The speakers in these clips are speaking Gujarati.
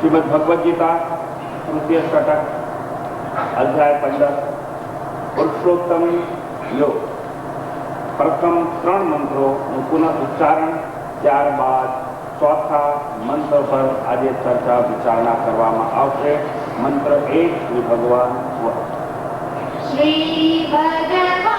श्रीमद् भगवद गीता तृतीय षटक अध्याय 15 पुरुषोत्तम योग प्रथम 3 मंत्रों पुनः उच्चारण ત્યારબાદ ચોથા મંત્ર પર આજે ચર્ચા વિચારણા કરવામાં આવશે. મંત્ર 1 શ્રી ભગવાન શ્રી ભગવાન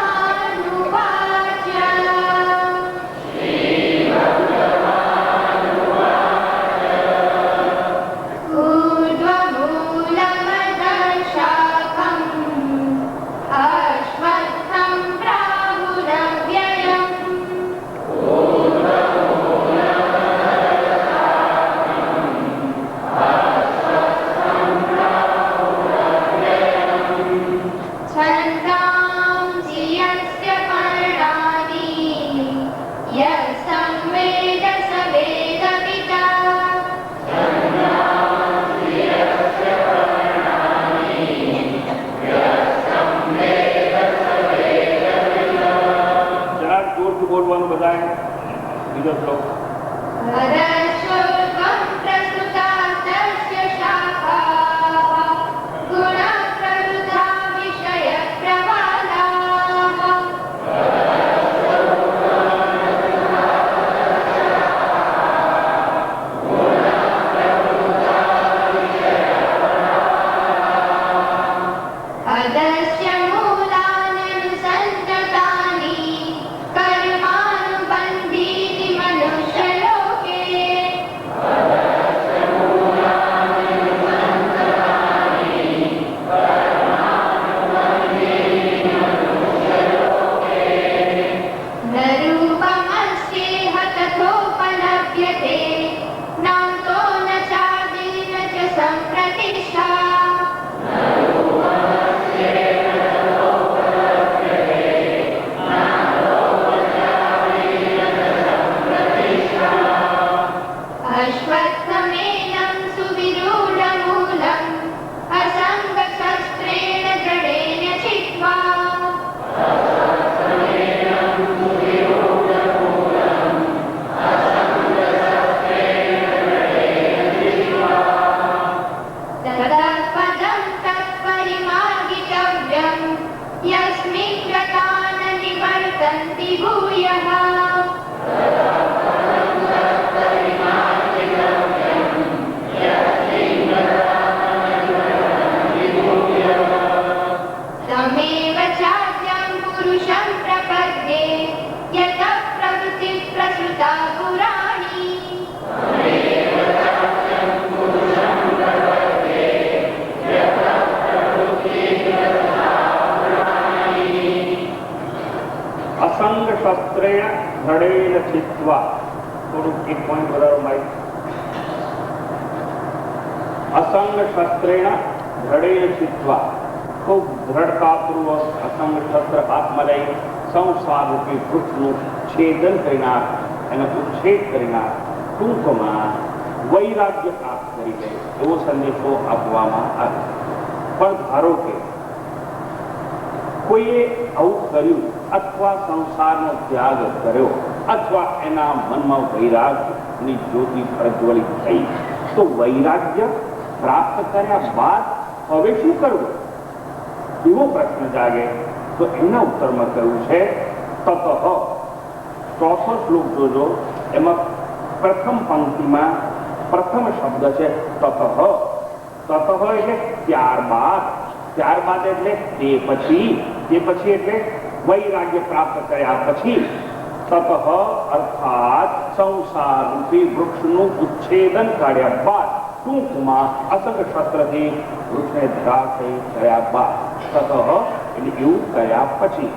असंग शस्त्रेण दृढ़ेन छित्त्वा खूब दृढ़तापूर्वक असंग शस्त्र हाथમાં લઈ સંસાર રૂપી વૃક્ષનું છેદન કરીનાર એને ઉચ્છેદ કરીનાર ટૂંકમાં વૈરાગ્ય પ્રાપ્ત કરી લે એવો સંદેશો આપવામાં આવે. પણ ધારો કે કોઈએ આવું કર્યું અથવા સંસારનો ત્યાગ કર્યો અથવા એના મનમાં વૈરાગ્યની જ્યોતિ પ્રજ્વલિત થઈ તો વૈરાગ્ય પ્રાપ્ત કર્યા બાદ હવે શું કરવું એવો પ્રશ્ન જાગે. તો એમના ઉત્તરમાં કહ્યું છે તતઃ. ચોથો શ્લોક જોજો, એમાં પ્રથમ પંક્તિમાં પ્રથમ શબ્દ છે તતઃ. તતઃ એટલે ત્યારબાદ. ત્યારબાદ એટલે તે પછી. તે પછી એટલે વૈરાગ્ય પ્રાપ્ત કર્યા પછી. તતઃ અર્થાત સંસાર રૂપી વૃક્ષનું ઉચ્છેદન કર્યા બાદ ટૂંકમાં અસંગ શસ્ત્રથી વૃક્ષને ધરાશયી કર્યા બાદ. તતઃ એટલે એવું કર્યા પછી.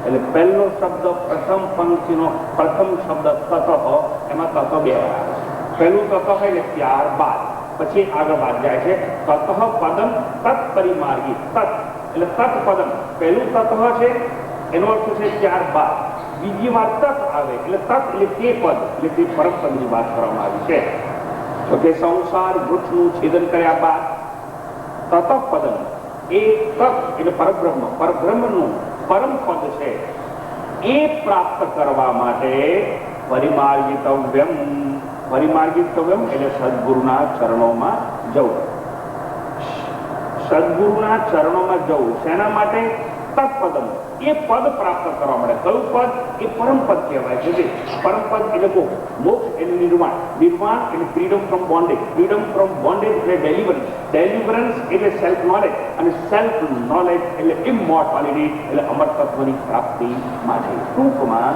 એટલે પહેલો શબ્દ પ્રથમ પંક્તિનો પ્રથમ શબ્દ તતઃ, એમાં તત બે આવ્યા. પહેલું તતઃ એટલે ત્યારબાદ, પછી આગળ વાત જાય છે તતઃ પદમ તત્પરિમાર્ગી. તત એટલે તત પદમ, પહેલું તતઃ છે એનો અર્થ છે ત્યારબાદ. બીજી વાર તત આવે એટલે તત એટલે તે પદ, એટલે તે પરમપદની વાત કરવામાં આવી છે. તો કે સંસાર વૃક્ષનું છેદન કર્યા બાદ તત પદમ, એ તત એટલે પરબ્રહ્મ, પરબ્રહ્મનું પરમ પદ છે એ પ્રાપ્ત કરવા માટે પરિમાર્ગિતવ્યમ. પરિમાર્ગિતવ્યમ એટલે સદગુરુના ચરણોમાં જવું, સદગુરુના ચરણોમાં જવું. શેના માટે? તત્પદમ, એ પદ પ્રાપ્ત કરવા માટે. કયું પદ? એ પરમ પદ કહેવાય છે. પરમ પદ એટલે મોક્ષ એટલે નિર્વાણ, નિર્વાણ એટલે freedom from bondage, freedom from bondage એટલે ડેલિવરન્સ, ડેલિવરન્સ એટલે સેલ્ફ નોલેજ, અને સેલ્ફ નોલેજ એટલે ઇમોર્ટાલિટી એટલે અમર તત્વની પ્રાપ્તિ માટે. ટૂંકમાં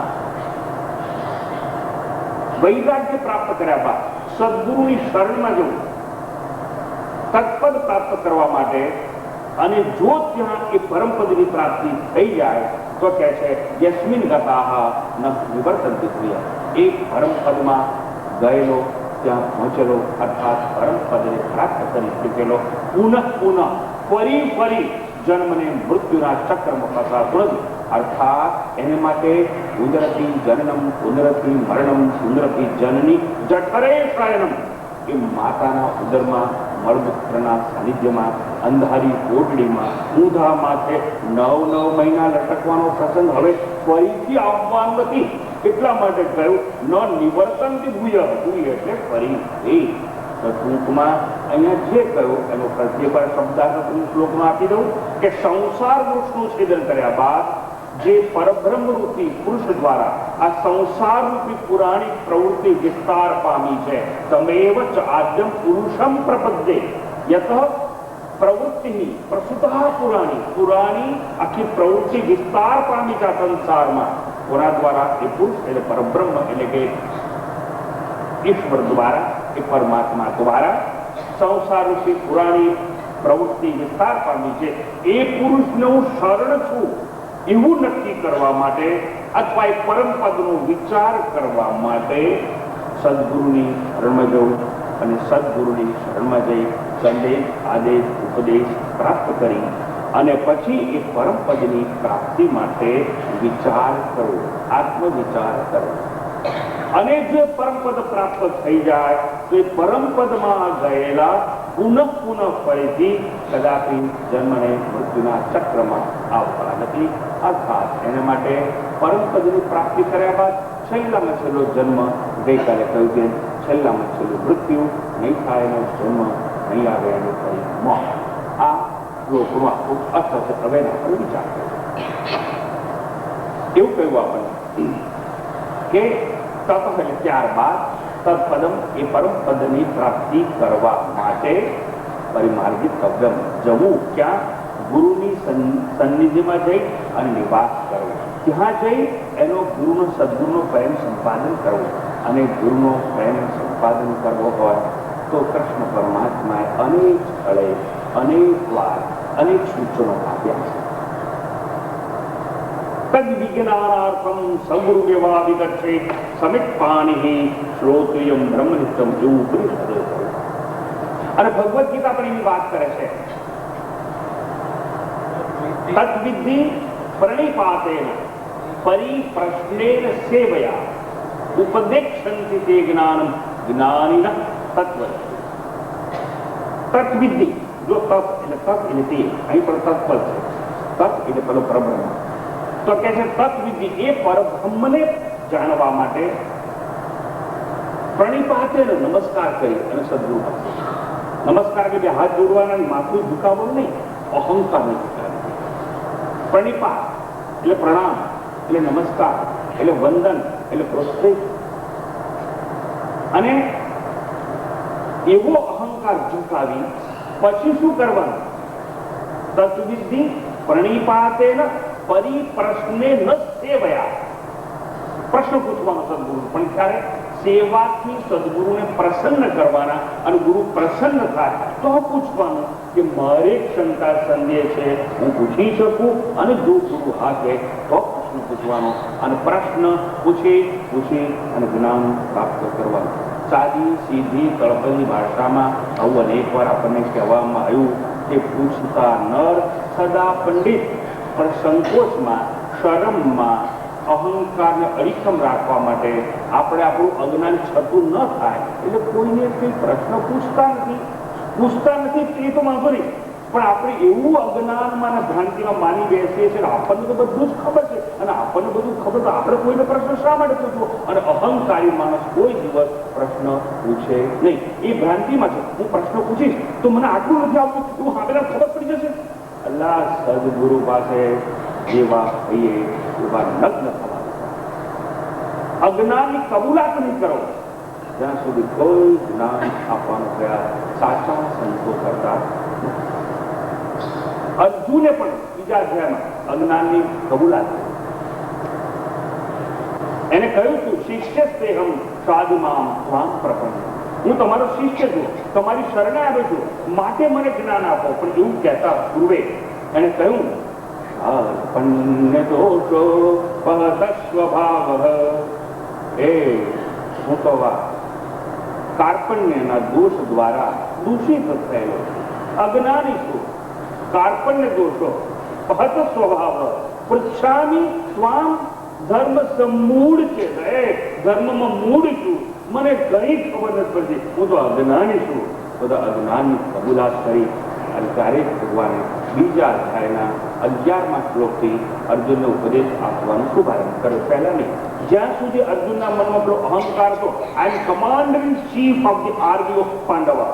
વૈરાગ્ય પ્રાપ્ત કર્યા બાદ સદગુરુની શરણમાં જવું તત્પદ પ્રાપ્ત કરવા માટે. અને જો ત્યાં એ પરમપદની પ્રાપ્તિ થઈ જાય તો કહે છે યસ્મિન ગતાહ ન નિવર્તન્તિ ક્રિયા. એ પરમપદમાં ગયેલો, ત્યાં પહોંચેલો, અર્થાત પરમપદને પ્રાપ્ત કરી ચૂકેલો પુનઃ પુનઃ ફરી ફરી જન્મને મૃત્યુના ચક્રમાં ફસાતો નથી. અર્થાત એને માટે કુદરતી જનનમ, કુદરતી મરણમ, કુદરતી જનની જઠરે શયનમ, એ માતાના ઉદરમાં મળમૂત્રના સાનિધ્યમાં અંધારી કોટડીમાં ઊંધા માથે 9 મહિના લટકવાનો પ્રસંગ હવે ફરીથી આવવાનો નથી. એટલા માટે કહ્યું ન નિવર્તનથી ભૂય, ભૂય એટલે ફરી. ટૂંકમાં અહીંયા જે કહ્યું એનો પ્રત્યેક શબ્દાર્થ શ્લોકમાં આપી દઉં કે સંસાર વૃક્ષનું છેદન કર્યા બાદ જે પરબ્રહ્મ રૂપી પુરુષ દ્વારા આ સંસાર રૂપી પુરાણી પ્રવૃત્તિ વિસ્તાર પામી છે. તમેવ ચ આદ્યમ પુરુષમ પ્રપદ્યે યત પ્રવૃત્તિ પ્રસુતઃ પુરાણી, પુરાણી આખી પ્રવૃત્તિ વિસ્તાર પામી છે સંસારમાં. કોના દ્વારા? એ પુરુષ એટલે પરબ્રહ્મ એટલે કે ઈશ્વર દ્વારા, એ પરમાત્મા દ્વારા સંસાર રૂપી પુરાણી પ્રવૃત્તિ વિસ્તાર પામી છે. એ પુરુષને હું શરણ છું એવું નક્કી કરવા માટે અથવા એ પરમ પદનો વિચાર કરવા માટે સદગુરુની શરણમાં જવું અને સદગુરુની શરણમાં જઈ સંદેશ, આદેશ, ઉપદેશ પ્રાપ્ત કરી અને પછી એ પરમ પદની પ્રાપ્તિ માટે વિચાર કરવો, આત્મવિચાર કરવો. અને જે પરમપદ પ્રાપ્ત થઈ જાય તો એ પરમપદમાં ગયેલા પુનઃ ફરીથી કદાપી જન્મને મૃત્યુના ચક્રમાં આવતા નથી. અર્થાત એના માટે પરમપદની પ્રાપ્તિ કર્યા બાદ છેલ્લામાં છેલ્લો જન્મ, ગઈકાલે કહ્યું કે છેલ્લામાં છેલ્લું મૃત્યુ નહીં થાય એનો જન્મ, નહીં આવે એનું ફરી મોત. આ શ્લોકનો આખો અર્થ છે. હવે એના પર વિચાર કરો. એવું કહ્યું આપણને કે તત એટલે ત્યારબાદ તત્પદમ, એ પરમ પદની પ્રાપ્તિ કરવા માટે પરિમાર્ગિત કવ્યમ, જવું ક્યાં? ગુરુની સન્નિધિમાં જઈ અને નિવાસ કરવો. ત્યાં જઈ એનો ગુરુનો, સદગુરુનો પ્રેમ સંપાદન કરવો. અને ગુરુનો પ્રેમ સંપાદન કરવો હોય તો કૃષ્ણ પરમાત્માએ અનેક સ્થળે અનેક વાર અનેક સૂચનો આપ્યા છે. તદ્વિજ્ઞાનાર્થમ સગુરુ વ્યવાદિગચ્છે સમિત પાણી શ્રોત્રિયમ બ્રહ્મનિષ્ઠમ એવું ઉપનિષદે કહ્યું. અને ભગવદ્ ગીતા પણ એની વાત કરે છે. તદ્વિધિ પ્રણિપાતેન પરિપ્રશ્નેન સેવયા ઉપદેક્ષન્તિ તે જ્ઞાનમ જ્ઞાનિન તત્વ. તદ્વિધિ, જો તત્ એટલે તત્ એટલે તે, અહીં પણ તત્પદ છે. તત્ એટલે પેલો પરબ્રહ્મ. તો કે છે તત્વિધિ, એ પરબ્રહ્મને જાણવા માટે પ્રણિપાતે નમસ્કાર કરી અને સદગુરુ પાસે નમસ્કાર કે હાથ જોડવાના, માથું ઝુકાવવાનું નહીં, અહંકાર નહીં ઝુકાવવાનું. પ્રણિપાત એટલે પ્રણામ, એટલે નમસ્કાર, એટલે વંદન, એટલે પ્રોત્સાહિત. અને એવો અહંકાર ઝુકાવી પછી શું કરવાનું? તત્વિધિ પ્રણિપાતેન પરિપ્રશ્ને ન સેવયા. પ્રશ્ન પૂછવાનો સદગુરુ, પણ ક્યારે? સેવાથી સદગુરુને પ્રસન્ન કરવાના. અને ગુરુ પ્રસન્ન થાય તો પૂછવાનું કે મારે શંકા સંદેહ છે, હું પૂછી શકું? અને જો ગુરુ હાથે તો પ્રશ્ન પૂછવાનો. અને પ્રશ્ન પૂછી અને જ્ઞાન પ્રાપ્ત કરવાનું. સાદી સીધી તળપદી ભાષામાં આવું અનેક વાર આપણને કહેવામાં આવ્યું કે પૂછતા નર સદા પંડિત, પણ સંકોચમાં, શરમમાં, અહંકારને અડીખમ રાખવા માટે આપણે આપણું અજ્ઞાન છતું ન થાય એટલે કોઈને કઈ પ્રશ્ન પૂછતા નથી. તે તો વાંધો નહીં, પણ આપણે એવું અજ્ઞાનમાં અને ભ્રાંતિમાં માની બેસીએ છીએ આપણને તો બધું જ ખબર છે અને આપણને બધું ખબર તો આપણે કોઈને પ્રશ્ન શા માટે પૂછવો અને અહંકારી માણસ કોઈ દિવસ પ્રશ્ન પૂછે નહીં. એ ભ્રાંતિમાં છે. હું પ્રશ્ન પૂછીશ તો મને આટલું નથી આવતું એવું સામેલા ખબર પડી જશે. અલ્લાહ સદગુરુ પાસે જેવા થઈએ એવા નગ્ન થવા. અજ્ઞાનની કબૂલાત નહીં કરો જ્યાં સુધી કોઈ જ્ઞાન આપવાનો પ્રયાસ સાચા સંતો કરતા. અર્જુને પણ બીજા અધ્યાયમાં અજ્ઞાનની કબૂલાત એને કહ્યું છું શિષ્ય સ્તેહમ સાધુમામ સ્વામ પ્રપન્ન. હું તમારો શિષ્ય છું, તમારી શરણે આવ્યો છું, માટે મને જ્ઞાન આપો. પણ એવું કહેતા પૂર્વે એને કહ્યું અર્પણ્ય દોષો પહત સ્વભાવ. એ હું તો કાર્પણ્યના દોષ દ્વારા દૂષિત થયેલો અજ્ઞાની છું. કાર્પણ્ય દોષો પહત સ્વભાવ પૃચ્છામી સ્વામ ધર્મ સમૂળ છે. ધર્મમાં મૂળ છું, મને કઈ ખબર નથી પડતી, હું તો અજ્ઞાની છું. બધા અજ્ઞાનની કબૂલાત કરી અને ત્યારે ભગવાને બીજા અધ્યાયના 11મા શ્લોકથી અર્જુનને ઉપદેશ આપવાનો શુભારંભ કર્યો. પહેલા નહીં, જ્યાં સુધી અર્જુનના મનમાં પેલો અહંકાર હતો, I am commander in chief of the army of Pandava,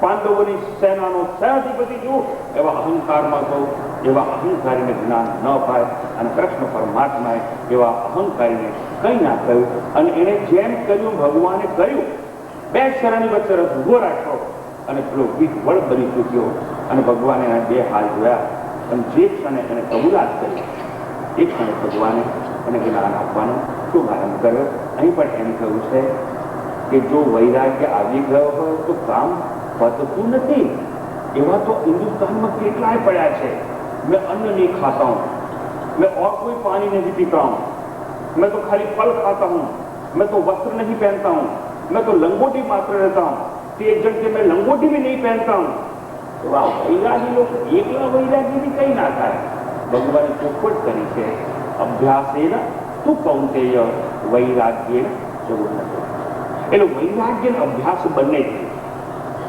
પાંડવોની સેનાનો સેનાધિપતિ છું, એવા અહંકારમાં તો એવા અહંકારીને જ્ઞાન ન અપાય. અને કૃષ્ણ પરમાત્માએ એવા અહંકારીને કંઈ ના કહ્યું. અને એને જેમ કહ્યું ભગવાને કહ્યું, બે શરણની વચ્ચે રસ ઉભો રાખ્યો અને પેલો વિધવળ બની ચૂક્યો. અને ભગવાને એના બે હાલ જોયા અને જે ક્ષણે એને કબૂલાત કરી એ ક્ષણે ભગવાને એને જ્ઞાન આપવાનો શુભારંભ કર્યો. અહીં પણ એમ કહ્યું છે કે જો વૈરાગ્ય આવી ગયો હોય તો કામ પતતું નથી. એવા તો હિન્દુસ્તાનમાં કેટલાય પડ્યા છે. मैं अन्न नहीं खाता हूँ, मैं और कोई पानी नहीं पीता हूँ, मैं तो खाली फल खाता हूँ, मैं तो वस्त्र नहीं पहनता हूँ, मैं तो लंगोटी मात्र रहता हूँ. एक जन के मैं लंगोटी भी नहीं पहनता हूँ. तो वाह, वैरागी लोग एकला वैरागी भी कहीं ना થાય. ભગવાને ચોખવટ કરી છે અભ્યાસેન તું કૌંતેય વૈરાગ્યેન જરૂર નથી. એટલે વૈરાગ્ય અને અભ્યાસ બંને છે.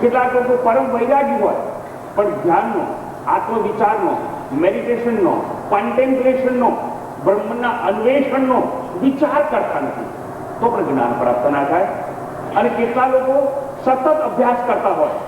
કેટલાક લોકો પરમ વૈરાગી હોય પણ ધ્યાનનો, આત્મવિચારનો, મેડિટેશનનો, કન્ટેમ્પલેશનનો, બ્રહ્મના અન્વેષણનો વિચાર કરતા નથી, તો પણ જ્ઞાન પ્રાપ્ત ના થાય. અને કેટલા લોકો સતત અભ્યાસ કરતા હોય.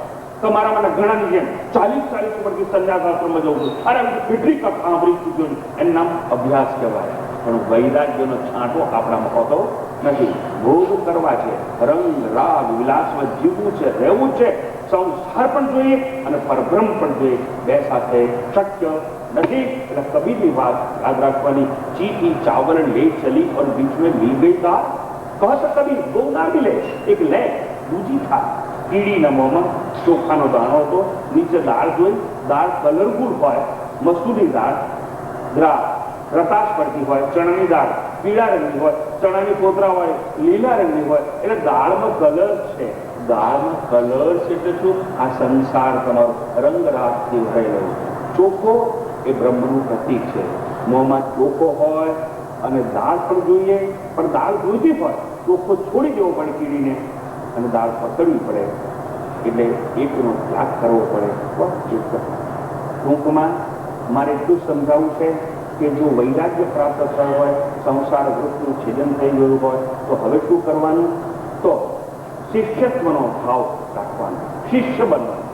તમારામાં ઘણાની જેમ 40 વર્ષથી સંન્યાસાશ્રમમાં જવું છું, અરે કેટલી કથા સાંભળી ચૂક્યો, એનું નામ અભ્યાસ કહેવાય. પણ વૈરાગ્યનો છાંટો આપણામાં હોતો નથી. ભોગ કરવા છે, રંગ રાગ વિલાસમાં જીવવું છે, રહેવું છે, સંસાર પણ જોઈએ અને પરબ્રહ્મ પણ જોઈએ, બે સાથે શક્ય નથી. એટલે કબીરની વાત યાદ રાખવાની, ચીટી ચાવલ ले चली और बीच में मिल गई दाल. कहत कबीर दो ना मिले, एक ले दूजी था. કીડીના મોંમાં ચોખાનો દાણો હતો, નીચે દાળ જોઈ, દાળ કલરફુલ હોય, મસૂરની દાળ રતાશ પડતી હોય, ચણાની દાળ પીળા રંગની હોય, ચણાની પોતરા હોય લીલા રંગની હોય. એટલે દાળમાં કલર છે. દાળમાં કલર છે એટલે શું? આ સંસાર તમારો રંગરાગથી ભરેલો. ચોખ્ખો એ બ્રહ્મનું પ્રતીક છે. મોંમાં ચોખ્ખો હોય અને દાળ પણ જોઈએ, પણ દાળ જોઈતી હોય, ચોખ્ખો છોડી દેવો પડે કીડીને અને દાળ પકડવી પડે. એટલે એકનો ત્યાગ કરવો પડે. ટૂંકમાં મારે એટલું સમજાવવું છે કે જો વૈરાગ્ય પ્રાપ્ત થયો હોય, સંસાર વૃત્તિનું છેદન થઈ ગયું હોય, તો હવે શું કરવાનું? તો શિષ્યત્વનો ભાવ રાખવાનો, શિષ્ય બનવાનો.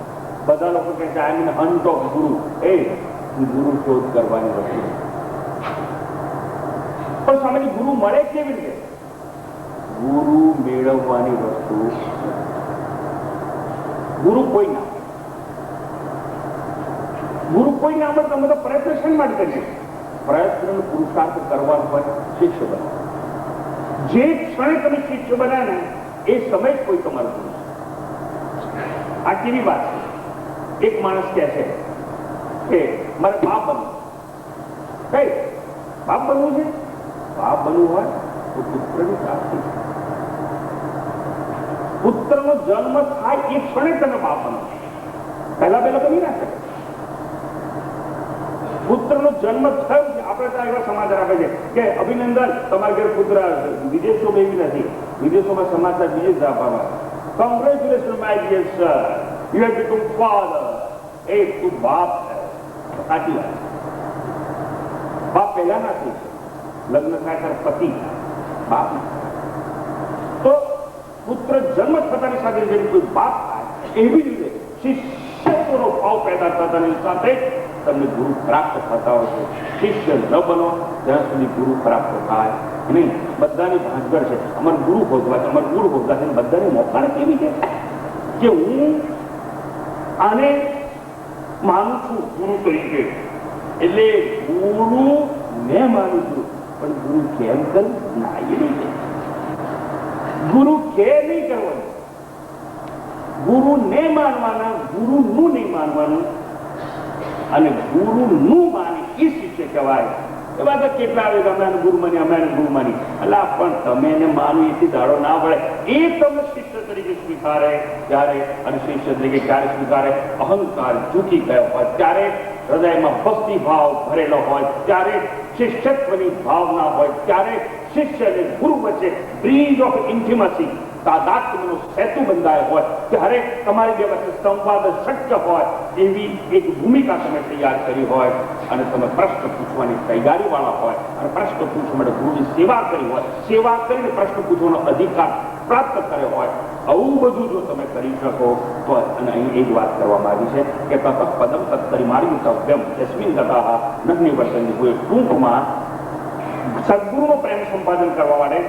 બધા લોકો કહે છે આઈ મીન હન્ટ ઓફ ગુરુ. એ ગુરુ શોધ કરવાની વસ્તુ. પણ સામેથી ગુરુ મળે કેવી રીતે? ગુરુ મેળવવાની વસ્તુ. ગુરુ કોઈ ના મળે. તમે તો પ્રયત્ન શા માટે કરીએ? પ્રયત્ન પુરુષાર્થ કરવાનો હોય, શિષ્ય બને. જે ક્ષણે તમે શિષ્ય બન્યા ને એ સમય જ કોઈ તમારો ગુરુ છે. આ કેવી વાત છે? એક માણસ કહે છે કે મારે બાપ બનવું. કઈ બાપ બનવું છે? બાપ બનવું હોય તો પુત્રની પ્રાપ્તિ. પુત્રનો જન્મ થાય એ ક્ષણે તમે બાપ બનો. પહેલા બની ના શકે. પુત્રનો જન્મ થયો છે. આપણે ત્યાં એવા સમાચાર આપે છે કે અભિનંદન, તમારા ઘર પુત્ર વિદેશોમાં એવી નથી. વિદેશોમાં સમાચાર બીજે જ આપવામાં, congratulation my dear sir, you have become father. એ તું બાપ થયો. સાચી વાત. બાપ પહેલા ના થઈ છે. લગ્ન થાય ત્યારે પતિ બાપ તો પુત્ર જન્મ થતાની સાથે જેમ કોઈ બાપ થાય એવી રીતે શિષ્યત્વનો ભાવ પેદા થતાની સાથે તમને ગુરુ પ્રાપ્ત થતા હોય છે. શિષ્ય ન બનો ત્યાં સુધી ગુરુ પ્રાપ્ત થાય નહીં. બધાની ભાંગર છે અમારે ગુરુ ભોગવા છે, અમારે ગુરુ ભોગવા છે. બધાની મોકાણ કેવી છે કે હું આને માનું છું ગુરુ તરીકે, એટલે ગુરુ મેં માનું છું, પણ ગુરુ કેમ કરું ના એ નહીં છે. ગુરુ કે નહીં કરવાનું, ગુરુ ને માનવાના, ગુરુનું નહીં માનવાનું. અને ગુરુનું માની એ શિષ્ય કહેવાય. એવા તો કેટલા આવે કે અમે ગુરુ માની, અમે ગુરુ માની. એટલે પણ તમે એને માનવું એથી દાડો ના પડે. એ તમે શિષ્ય તરીકે સ્વીકારે ત્યારે, અને શિષ્ય તરીકે ક્યારે સ્વીકારે? અહંકાર ઝૂકી ગયો હોય ત્યારે, હૃદયમાં ભક્તિ ભાવ ભરેલો હોય ત્યારે, શિષ્યત્વની ભાવના હોય ત્યારે, શિષ્ય અને ગુરુ વચ્ચે બ્રિજ ઓફ ઇન્ટિમસી, તાદાત્મ્યનો સેતુ બંધાયો હોય ત્યારે, તમારી બે વચ્ચે સંવાદ શક્ય હોય એવી એક ભૂમિકા તમે તૈયાર કરી હોય, અને તમે પ્રશ્ન પૂછવાની તૈયારી વાળા હોય, અને પ્રશ્ન પૂછવા માટે ગુરુની સેવા કરી હોય, સેવા કરીને પ્રશ્ન પૂછવાનો અધિકાર પ્રાપ્ત કર્યો હોય, આવું બધું જો તમે કરી શકો તો. અને અહીં એ જ વાત કરવામાં આવી છે કે તત પદમ તત્તરી મારી તવ્યમ યસ્મિન ગતા ન નિવર્તન. ટૂંકમાં સદગુરુનો પ્રેમ સંપાદન કરવા માટે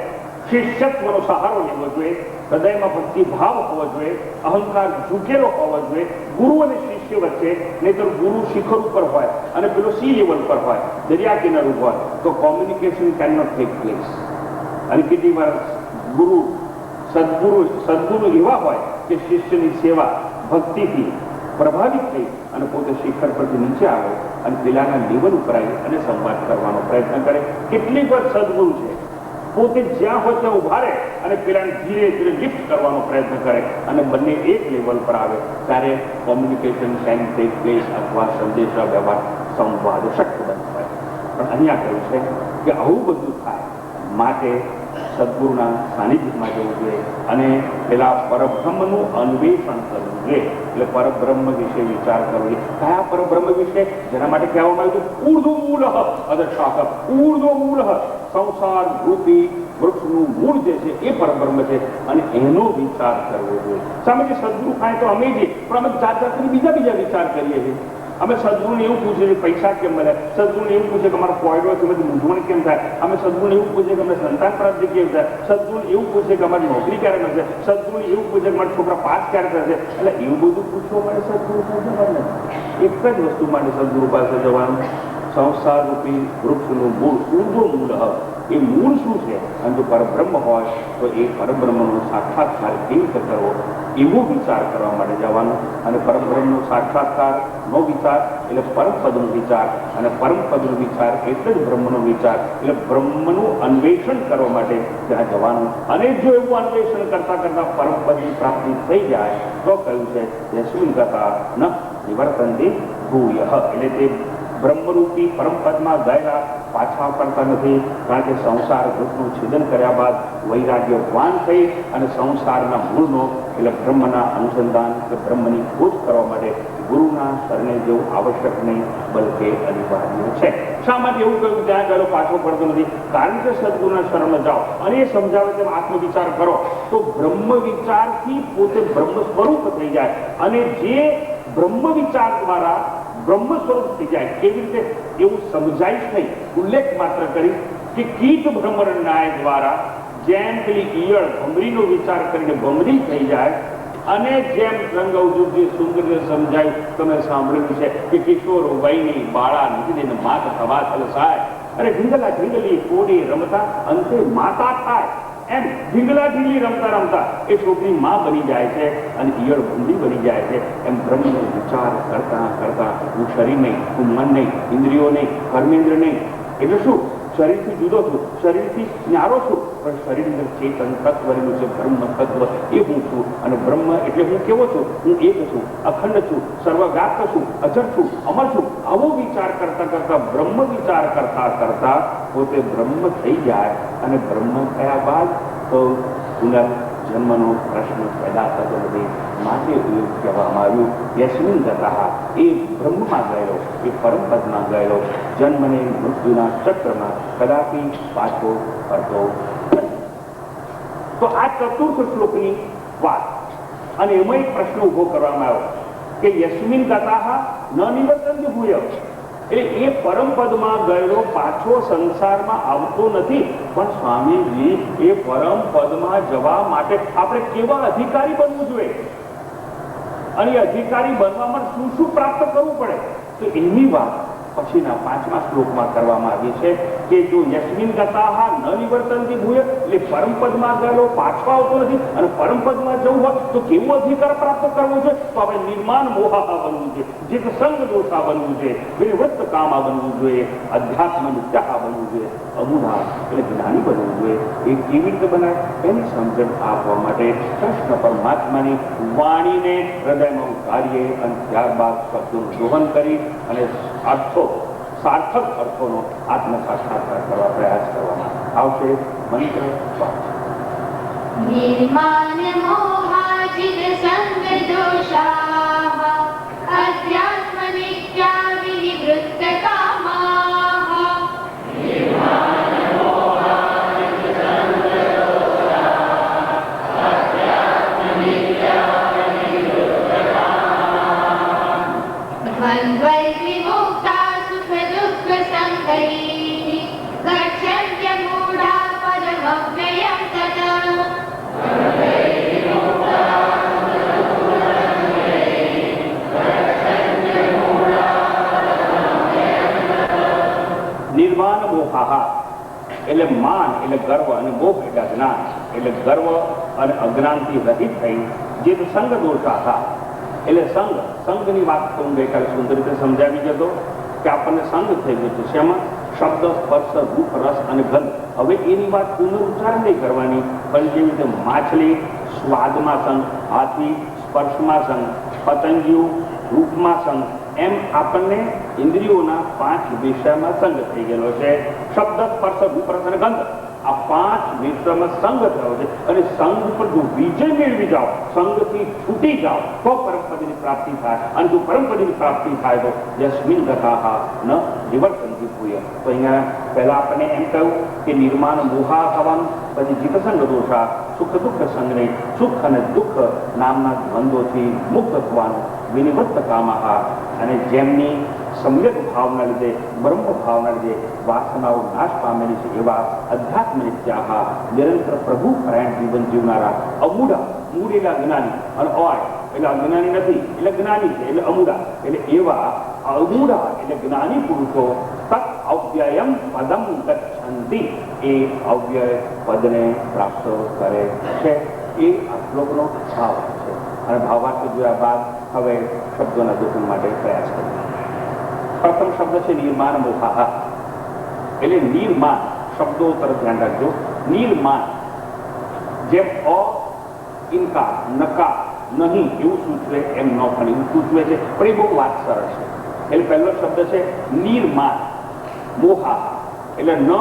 શિષ્યત્વનો સહારો લેવો જોઈએ, હૃદયમાં ભક્તિ ભાવ હોવો જોઈએ, અહંકાર ઝૂકેલો હોવો જોઈએ ગુરુ અને શિષ્ય વચ્ચે. નહીતર ગુરુ શિખર ઉપર હોય અને પેલો સી લેવલ પર હોય, દરિયા કિનારે હોય, તો communication can not take place. અને કેટલી વાર ગુરુ સદગુરુ એવા હોય કે શિષ્યની સેવા ભક્તિથી પ્રભાવિત થઈ અને પોતે શિખર પરથી નીચે આવે અને પેલાના લેવલ ઉપર આવી અને સંવાદ કરવાનો પ્રયત્ન કરે. કેટલીક વાર સદગુરુ છે પોતે જ્યાં હોય ત્યાં ઉભા રહે અને પેલાને ધીરે ધીરે લિફ્ટ કરવાનો પ્રયત્ન કરે અને બંને એક લેવલ પર આવે ત્યારે કોમ્યુનિકેશન કેન ટેક પ્લેસ, અથવા સંદેશા વ્યવહાર સંવાદ શક્ય બનતો હોય. પણ અહીંયા કહ્યું છે કે આવું બધું થાય માટે સદગુરુના સાનિધ્યમાં જવું જોઈએ અને પેલા પરબ્રહ્મનું અન્વેષણ કરવું જોઈએ. એટલે પરબ્રહ્મ વિશે વિચાર કરવો જોઈએ. કયા પરબ્રહ્મ વિશે? જેના માટે કહેવામાં આવ્યું હતું ઊર્ધ્વ મૂળ અદશાક, ઊર્ધ્વ મૂળ સંસાર રૂપી વૃક્ષનું મૂળ જે છે એ પરબ્રહ્મ છે, અને એનો વિચાર કરવો જોઈએ. સામે જે સદગુરુ થાય તો અમે જે પણ અમે જાત જાતની બીજા વિચાર કરીએ છીએ. અમે સદગુરુને એવું પૂછીએ કે પૈસા કેમ મળે, સદગુરુને એવું પૂછે કે અમારો ફોયદો છે બધી મૂંઝવણ કેમ થાય, અમે સદગુરુને એવું પૂછે કે અમને સંતાન પ્રાપ્તિ કેમ થાય, સદગુરુને એવું પૂછે કે અમારી નોકરી ક્યારે મળશે, સદગુરુને એવું પૂછે કે મારા છોકરા પાસ ક્યારે થશે. એટલે એવું બધું પૂછવા માટે સદગુરુ પાસે જવાનું. એક જ વસ્તુ માટે સદગુરુ પાસે જવાનું, સંસાર રૂપી વૃક્ષનું મૂળ, ઊર્ધ્વ મૂળ. એ મૂળ શું છે? અને જો પરબ્રહ્મ હોય તો એ પરબ્રહ્મનો સાક્ષાત્કાર કેવી રીતે કરવો એવો વિચાર કરવા માટે જવાનું. અને પરબ્રહ્મનો સાક્ષાત્કારનો વિચાર એટલે પરમપદનો વિચાર, અને પરમપદનો વિચાર એટલે જ બ્રહ્મનો વિચાર. એટલે બ્રહ્મનું અન્વેષણ કરવા માટે ત્યાં જવાનું. અને જો એવું અન્વેષણ કરતા કરતા પરમપદની પ્રાપ્તિ થઈ જાય તો કહ્યું છે યસ્મિન ગતા ન નિવર્તન્તે ભૂય. એટલે તે બ્રહ્મરૂપી પરમપદમાં ગયેલા પાછા પડતા નથી. કારણ કે સંસાર વૃક્ષનું છેદન કર્યા બાદ વૈરાગ્યવાન થઈ અને સંસારના મૂળનો એટલે બ્રહ્મના અનુસંધાન કે બ્રહ્મની ખોજ કરવા માટે ગુરુના શરણે જેવું આવશ્યક નહીં બલકે અનિવાર્ય છે. શા માટે એવું કહ્યું ત્યાં ગયેલો પાછો પડતો નથી? કારણ કે સદગુરુના શરણે જાઓ અને એ સમજાવે તેમ આત્મવિચાર કરો તો બ્રહ્મ વિચારથી પોતે બ્રહ્મ સ્વરૂપ થઈ જાય. અને જે બ્રહ્મ વિચાર દ્વારા બ્રહ્મ સ્વરૂપ થઈ જાય કેવી રીતે એવું સમજાય નહીં. ઉલ્લેખ માત્ર કરી કે કીટ ભ્રમર ન્યાય દ્વારા જેમ પેલી ઈયળ ભમરીનો વિચાર કરીને ભમરી થઈ જાય, અને જેમ રંગ અવધૂત સુંદર સમજાયું તમે સાંભળ્યું છે કે કિશોરો વયની બાળા નીકળીને માત થવા ચલસાય, અને ઢીંગલા ઢીંગલી કોડી રમતા અંતે માતા થાય. એમ ઢીંગલા ઢીંગલી રમતા રમતા એ છોકરી માં બની જાય છે અને ઈયળ ભૂંડી બની જાય છે. એમ બ્રહ્મનો વિચાર કરતા કરતા હું શરીર નહીં, હું મન નહીં, ઇન્દ્રિયો નહીં, કર્મેન્દ્ર નહીં, એટલે શું શરીરથી જુદો છું, શરીરથી ન્યારો છું, પણ શરીરની અંદર ચેતન તત્વ રહેલું છે બ્રહ્મ તત્વ, એ હું છું. અને બ્રહ્મ એટલે હું કેવો છું? હું એક છું, અખંડ છું, સર્વવ્યાપ્ત છું, અજર છું, અમર છું. આવો વિચાર કરતા કરતા બ્રહ્મ વિચાર કરતા કરતા પોતે બ્રહ્મ થઈ જાય. અને બ્રહ્મ થયા બાદ તો પુનર્જન્મનો પ્રશ્ન પેદા થતો નથી. માટે કહેવામાં આવ્યું યસ્મિન ગતઃ એ બ્રહ્મમાં ગયેલો, એ પરમપદમાં ગયેલો, જન્મને મૃત્યુના ચક્રમાં કદાપી પાછો ફરતો નથી. તો આ ચતુર્થ શ્લોકની વાત, અને એમાં એક પ્રશ્ન ઉભો કરવામાં આવ્યો કે યસ્મિન ગતઃ ન નિવર્તન્તિ ભૂય, એટલે એ પરમપદમાં ગયેલો પાછો સંસારમાં આવતો નથી. પણ સ્વામીજી, એ પરમપદમાં જવા માટે આપણે કેવા અધિકારી બનવું જોઈએ, અને એ અધિકારી બનવામાં શું શું પ્રાપ્ત કરવું પડે, તો એની વાત પછીના 5મા શ્લોકમાં કરવામાં આવી છે કે જો યસ્મિન ગતઃ ન નિવર્તન્તિ ભૂય, એટલે પરમપદમાં ગયેલો પાછો આવતો નથી, અને પરમપદમાં જવું હોય તો કેવો અધિકાર પ્રાપ્ત કરવો છે, તો આપણે નિર્માણ મોહા બનવું જોઈએ, જીત સંગ દોષા બનવું જોઈએ, વિનિવૃત્ત કામા બનવું જોઈએ, અધ્યાત્મ નિત્યા બનવું જોઈએ, અમુઢા એટલે જ્ઞાની બનવું જોઈએ. એ કેવી રીતે બનાય એની સમજણ આપવા માટે કૃષ્ણ પરમાત્માની વાણીને હૃદયમાં ઉતારીએ અને ત્યારબાદ શબ્દોનું દોહન કરી અને અર્થો, સાર્થક અર્થોનો આત્મસાક્ષાત્કાર કરવા પ્રયાસ કરવામાં આવશે. મંત્ર નિર્માણ મોહાજિત સંગ દોષાઃ અધ્યાત્મ નિત્યા વિનિવૃત્ત કામાઃ. નિર્માણ મોહાજિત સંગ દોષાઃ અધ્યાત્મ નિત્યા વિનિવૃત્ત કામાઃ. દ્વંદ્વૈ વિમુક્તા સુખ દુઃખ સંગૈઃ ગચ્છન્ત્ય મૂઢા પદમવ્યયં તત. નિર્વાણ મોહા એટલે માન એટલે ગર્વ, અને મોહ એટલે અજ્ઞાન, એટલે ગર્વ અને અજ્ઞાનથી રહિત થઈ જે સંગ દોષાહા એટલે સંઘની વાત તો હું ગઈકાલે સુંદર રીતે સમજાવી જતો કે આપણને સંઘ થઈ ગયો છે. શેમાં? શબ્દ, સ્પર્શ, રૂપ, રસ અને ગંધ. હવે એની વાત પુનરુચ્ચાર નહીં કરવાની, પણ જેવી રીતે માછલી સ્વાદમાં સંઘ, હાથી સ્પર્શમાં સંઘ, પતંગિયું રૂપમાં સંઘ, એમ આપણને ઇન્દ્રિયોના 5 વિષયમાં સંઘ થઈ ગયેલો છે. શબ્દ, સ્પર્શ, રૂપ, રસ અને ગંધ, આ 5 વિષયમાં સંઘ થયો છે. અને સંઘ ઉપર જો વિજય મેળવી જાઓ, સંઘથી છૂટી જાઓ, તો પરમપદની પ્રાપ્તિ થાય. અને જો પરમપદની પ્રાપ્તિ થાય તો યસ્મિન ગતઃ ન નિવર્તન્તિ ભૂય. તો અહીંયા પહેલા આપણને એમ કહ્યું કે નિર્માણ મોહા થવાનું, પછી જીતસંગ દોષા, સુખ દુઃખ સંગ્રહ, સુખ અને દુઃખ નામના દ્વંદ્વોથી મુક્ત થવાનું, વિનિવૃત્ત કામાઃ, અને જેમની સમ્યક ભાવના લીધે, બ્રહ્મ ભાવના લીધે વાસનાઓ નાશ પામેલી છે એવા અધ્યાત્મ નિત્યાઃ નિરંતર પ્રભુ પરાયણ જીવન જીવનારા અમૂઢા, મૂળ એટલે અજ્ઞાની, અને અવાય એટલે અજ્ઞાની નથી એટલે જ્ઞાની છે એટલે અમૂઢા, એટલે એવા અમૂઢા એટલે જ્ઞાની પુરુષો તત્ અવ્યયમ પદમ ગચ્છન્તિ, એ અવ્યય પદને પ્રાપ્ત કરે છે. એ આ શ્લોકનો ભાવ છે. અને ભાવાર્થ જોયા બાદ હવે શબ્દોના દોહન માટે પ્રયાસ કરીએ. પ્રથમ શબ્દ છે નિર્માણ મોહા, એટલે નિર્માણ શબ્દો તરફ ધ્યાન રાખજો. નિર્માણ જેમ અ ઇનકાર, નકાર, નહીં એવું સૂચવે એમ ન પણ એવું સૂચવે છે, પણ એ બહુ વાત સરળ છે. એટલે પહેલો શબ્દ છે નિર્માણ મોહા, એટલે ન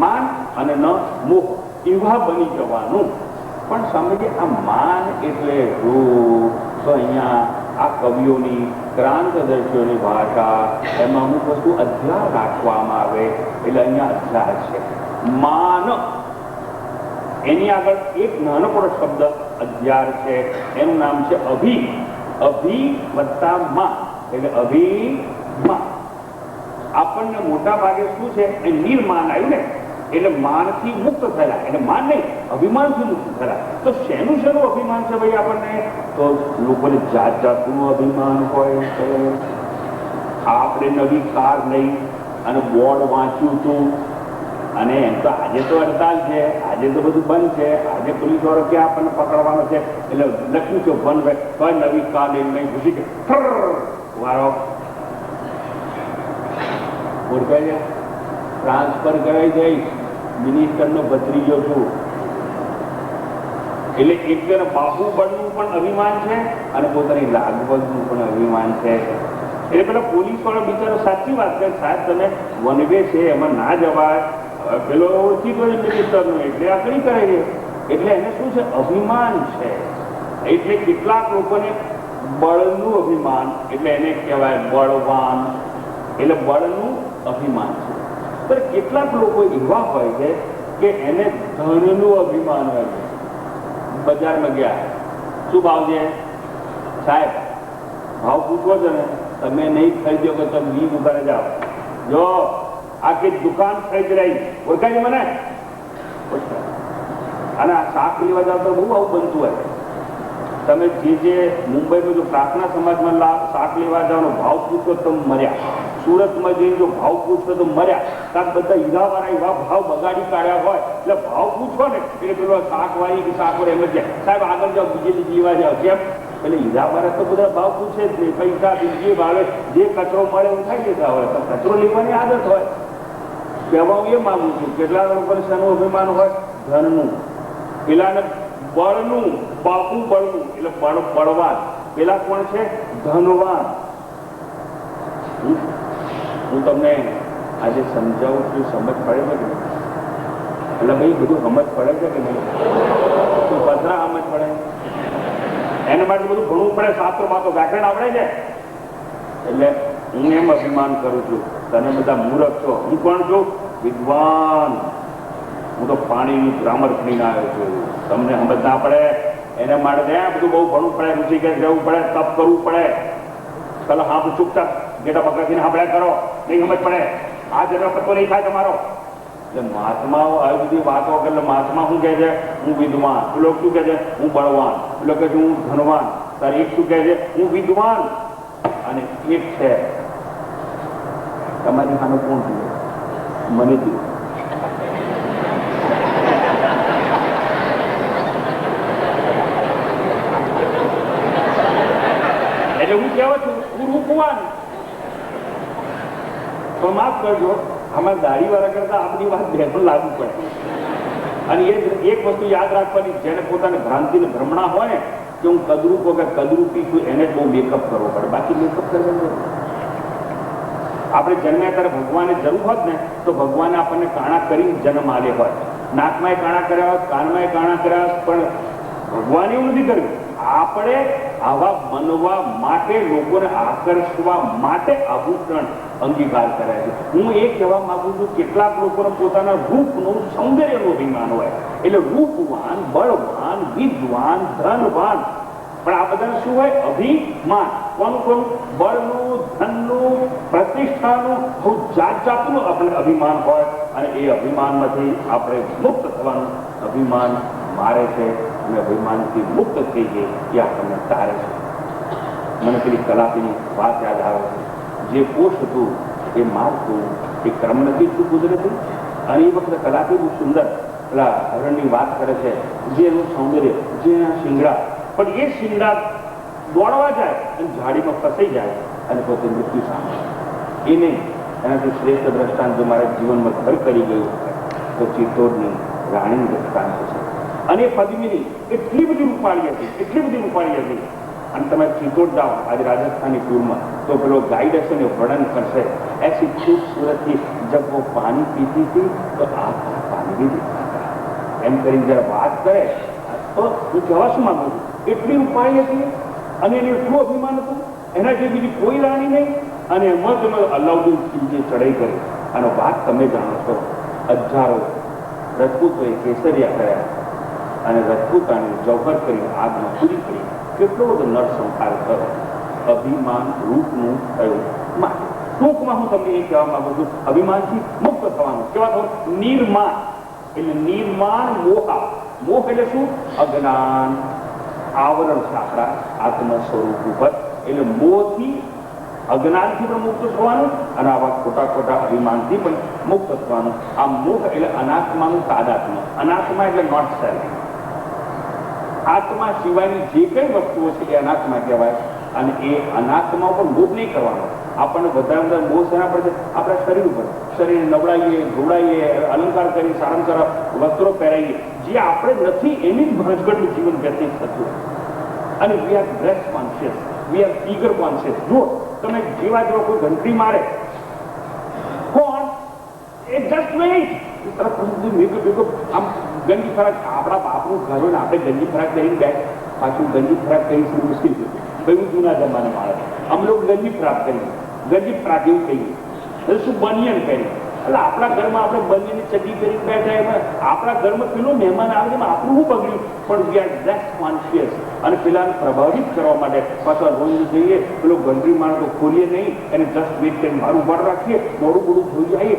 માન અને ન મોહ, એવા બની જવાનું. પણ સમજીએ આ માન એટલે રૂપ, તો અહીંયા આ કવિઓની, ક્રાંતદર્શીઓની ભાષા, એમાં અમુક વસ્તુ અધ્યાર રાખવામાં આવે, એટલે અહીંયા અધ્યાર છે. માન એની આગળ એક નાનકડો શબ્દ અધ્યાર છે, એનું નામ છે અભિ. અભિ વત્તા માં એટલે અભિમાન. આપણને મોટા ભાગે શું છે, એ નિર્માન આવ્યું ને, એટલે માનથી મુક્ત થયેલા, એટલે માન નહીં અભિમાનથી મુક્ત થયેલા. તો શેનું અભિમાન છે ભાઈ આપણને? તો લોકોને જાત જાતનું અભિમાન હોય છે. આપણે નવી કાર લઈ અને બોર્ડ વાંચ્યું હતું, અને એમ તો આજે તો હડતાલ છે, આજે તો બધું બંધ છે, આજે પોલીસ વાળો ક્યાં આપણને પકડવાનો છે, એટલે લખ્યું છે બંધ, તો નવી કાર લઈને નહીં ઘૂસી કે વાળો ઓળખાય છે, ટ્રાન્સફર કરાઈ જઈશ, મિનિસ્ટરનો ભત્રીજો છું. એટલે એક બાહુબળનું પણ અભિમાન છે અને પોતાની લાગવગનું પણ અભિમાન છે. એટલે પેલા પોલીસ વાળો બિચારો સાચી વાત કરે, સાહેબ તમે વન વે છે એમાં ના જવાય, પેલો ઓળખી ગયો મિનિસ્ટરનું, એટલે આકડી કરાઈ રહ્યો. એટલે એને શું છે, અભિમાન છે. એટલે કેટલાક લોકોને બળનું અભિમાન એટલે એને કહેવાય બળવાન, એટલે બળનું અભિમાન છે. પણ કેટલાક લોકો એવા હોય છે કે એને ધનનું અભિમાન હોય છે. બજારમાં ગયા, શું ભાવ છે સાહેબ? ભાવ પૂછવો છે ને, તમે નહીં ખરીદ્યો કે તમે 20 દુકાને જાઓ, જો આખી દુકાન ખરીદ રહી, ઓળખાય છે મને? અને આ શાક લેવા જાવ તો બહુ આવું બનતું હોય. તમે જે મુંબઈમાં જો પ્રાર્થના સમાજમાં શાક લેવા જવાનો ભાવ પૂછો તો મર્યા, સુરતમાં જઈને જો ભાવ પૂછો તો મર્યા. કારણ બધા હીરાવાળા એવા ભાવ બગાડી કાઢ્યા હોય એટલે ભાવ પૂછો ને એટલે પેલો શાકવાળી કે શાકવાળી એમ જ જાય, સાહેબ આગળ જાઓ બીજે જીવા જાઓ. કેમ? એટલે હીરાવાળા તો બધા ભાવ પૂછે જ નહીં, પૈસા બીજી ભાવે જે કચરો મળે એવું ખાઈ લેતા હોય. તો કચરો લેવાની આદત હોય. કહેવા હું એ માગું છું, કેટલા લોકોને શાનું અભિમાન હોય? ધનનું. પેલાને બળનું, બાપુ બળનું એટલે બળવાન. પેલા કોણ છે? ધનવાન. હું તમને આજે સમજાવું છું, સમજ પડે છે કે નહીં? એટલે ભાઈ બધું સમજ પડે છે કે નહીં? તું પધરા સમજ પડે, એના માટે બધું ભણવું પડે. શાસ્ત્રોમાં તો વ્યાકરણ આવડે છે. એટલે હું એમ અભિમાન કરું છું, તમે બધા મૂર્ખ છો, હું કોણ છું? વિદ્વાન. હું તો પાણીની ગ્રામર કરીને આવ્યો છું. તમને સમજ ના પડે એના માટે ત્યાં બધું બહુ ભણવું પડે, ઋષિકેશ જવું પડે, તપ કરવું પડે. ચાલો હા ચૂપચાપ ગેટા પકડીને સાંભળ્યા કરો, નહીં સમજ પડે. આ જન્મ પતો નહીં થાય તમારો. એટલે મહાત્માઓ આવી બધી વાતો એટલે મહાત્મા શું કહે છે? હું વિદ્વાન. પેલો શું કહે છે? હું બળવાન. પેલો કહે છે હું ધનવાન. તારે એક શું કહે છે? હું વિદ્વાન. અને એક છે તમારી સામે કોણ જોઈએ? મને જોઈએ. એટલે હું કહેવા છું હું રૂપવાન. તો માફ કરજો, અમારા દાઢીવાળા કરતા આપણી વાત બેન લાગુ પડે. અને એ એક વસ્તુ યાદ રાખવાની, જેને પોતાને ભ્રાંતિ ને ભ્રમણા હોય ને કે હું કદરૂપ વગર કદરૂપી છું, એને જ બહુ મેકઅપ કરવો પડે. બાકી મેકઅપ કરવાનું આપણે જન્મ્યા ત્યારે ભગવાને જરૂર હોત ને તો ભગવાને આપણને કાણા કરી જન્મ આલે હોય. નાકમાં કાણા કર્યા હોત, કાનમાં કાણા કર્યા હોત, પણ ભગવાને એવું નથી કર્યું. આપણે આવા બનવા માટે, લોકોને આકર્ષવા માટે આભૂષણ અંગીકાર કર્યા છે. હું એ કહેવા માંગુ છું, કેટલાક લોકોને પોતાના રૂપનું, સૌંદર્યનું અભિમાન હોય. એટલે રૂપવાન, બળવાન, વિદ્વાન, ધનવાન. પણ આ બધાને શું હોય? અભિમાન. કોનું કોનું? બળનું, ધનનું, પ્રતિષ્ઠાનું, બહુ જાત જાતનું આપણે અભિમાન હોય. અને એ અભિમાનમાંથી આપણે મુક્ત થવાનું. અભિમાન મારે છે અને અભિમાનથી મુક્ત થઈ ગઈ એ આપણને તારે છે. મને પેલી કલાપીની વાત યાદ આવે છે. જે કોષ હતું એ મારતું, એ ક્રમ નથી શું કુદરતી. અને એ વખતે કલાપી બહુ સુંદર પેલા હરણની વાત કરે છે, જે એનું સૌંદર્ય, જે એના શિંગડા. પણ એ શિંગડા દોડવા જાય અને ઝાડીમાં ફસાઈ જાય અને પોતે મૃત્યુ સામે. એ નહીં, એનાથી શ્રેષ્ઠ દ્રષ્ટાંત જો મારા જીવનમાં ઘર કરી ગયું તો ચિત્તોડની રાણીનું દ્રષ્ટાંત છે. અને એ પદ્મિની એટલી બધી રૂપાળી હતી, એટલી બધી રૂપાળી હતી. અને તમે ચિત્તોડ જાઓ આજે રાજસ્થાની ટૂરમાં તો પેલો ગાઈડ હશે ને વર્ણન કરશે, એસી ખૂબસૂરત થી જબ વો પાણી પીતી હતી તો આ પાણી भी दिखता था. એમ કરીને જયારે વાત કરે તો હું કહેવા શું માંગુ છું? એટલી રૂપાળી હતી અને એને એટલું અભિમાન હતું, એના જે બીજી કોઈ રાણી નહીં. અને એમાં તમે અલાઉદ્દીન ખિલજી ચડાઈ કરી. અને વાત તમે જાણો છો, હજારો રજપૂતોએ કેસરિયા કર્યા અને રજપૂતાણી જૌહર કરી આગમાં પૂરી કરી. કેટલો બધો નરસંહાર કરો અભિમાન રૂપનું થયું માટે. ટૂંકમાં હું તમને એ કહેવા માંગુ છું, અભિમાનથી મુક્ત થવાનું. કેવા થવાનું? નિર્માણ. એટલે નિર્માણ મોહ. મોહ એટલે શું? અજ્ઞાન, આવરણ છે આપણા આત્મ સ્વરૂપ ઉપર. એટલે મોહથી, અજ્ઞાનથી પણ મુક્ત થવાનું અને આવા ખોટા ખોટા અભિમાનથી પણ મુક્ત થવાનું. આ મોહ એટલે અનાત્માનું તાદાત્મ્ય. અનાત્મા એટલે નોટ સેલ્ફ. આત્મા સિવાયની જે કઈ વસ્તુઓ છે એ અનાત્મા કહેવાય. અને એ અનાત્મા ઉપર મોહ નહીં કરવાનો. આપણને બધા બધા મોહ શેના પર છે? આપણા શરીર ઉપર. શરીર નવડાવીએ, ધોવડાવીએ, અલંકાર કરી, સારા સારા વસ્ત્રો પહેરાવીએ, જે આપણે નથી એની જ ભણજગટનું જીવન વ્યતીત થતું. અને we are dress conscious, we are figure conscious. જો તમે જેવા જેવા કોઈ ઘંટડી મારે, કોણ એ જસ્ટ વેઇટ તરફ ભેગો આમ ગંજી ખરાક. આપણા બાપનું ઘર હોય ને આપણે ગંજી ખરાક કરીને બે પાછું ગંજી ખરાક કરીશું મુશ્કેલ છે. ભાઈ હું જૂના જમાને માણસ, અમે લોકો ગંજી પ્રાપ્ત કરીએ, ગંજી પ્રાગ એવું કહીએ, એટલે શું બનિયન કરીએ, એટલે આપણા ઘરમાં આપણે બનિયનની ચડ્ડી કરીને બેઠા, એમાં આપણા ઘરમાં પેલો મહેમાન આવે એમાં આપણું શું બગડ્યું, પણ વી આર લેસ કોન્શિયસ. અને પેલાને પ્રભાવિત કરવા માટે પાછા રોજ જઈએ, પેલો ગંદરી માણસ ખોલીએ નહીં, એને જસ્ટ વેટ કરીને મારું ઉભાર રાખીએ, મોડું મોડું ધોઈ આવીએ,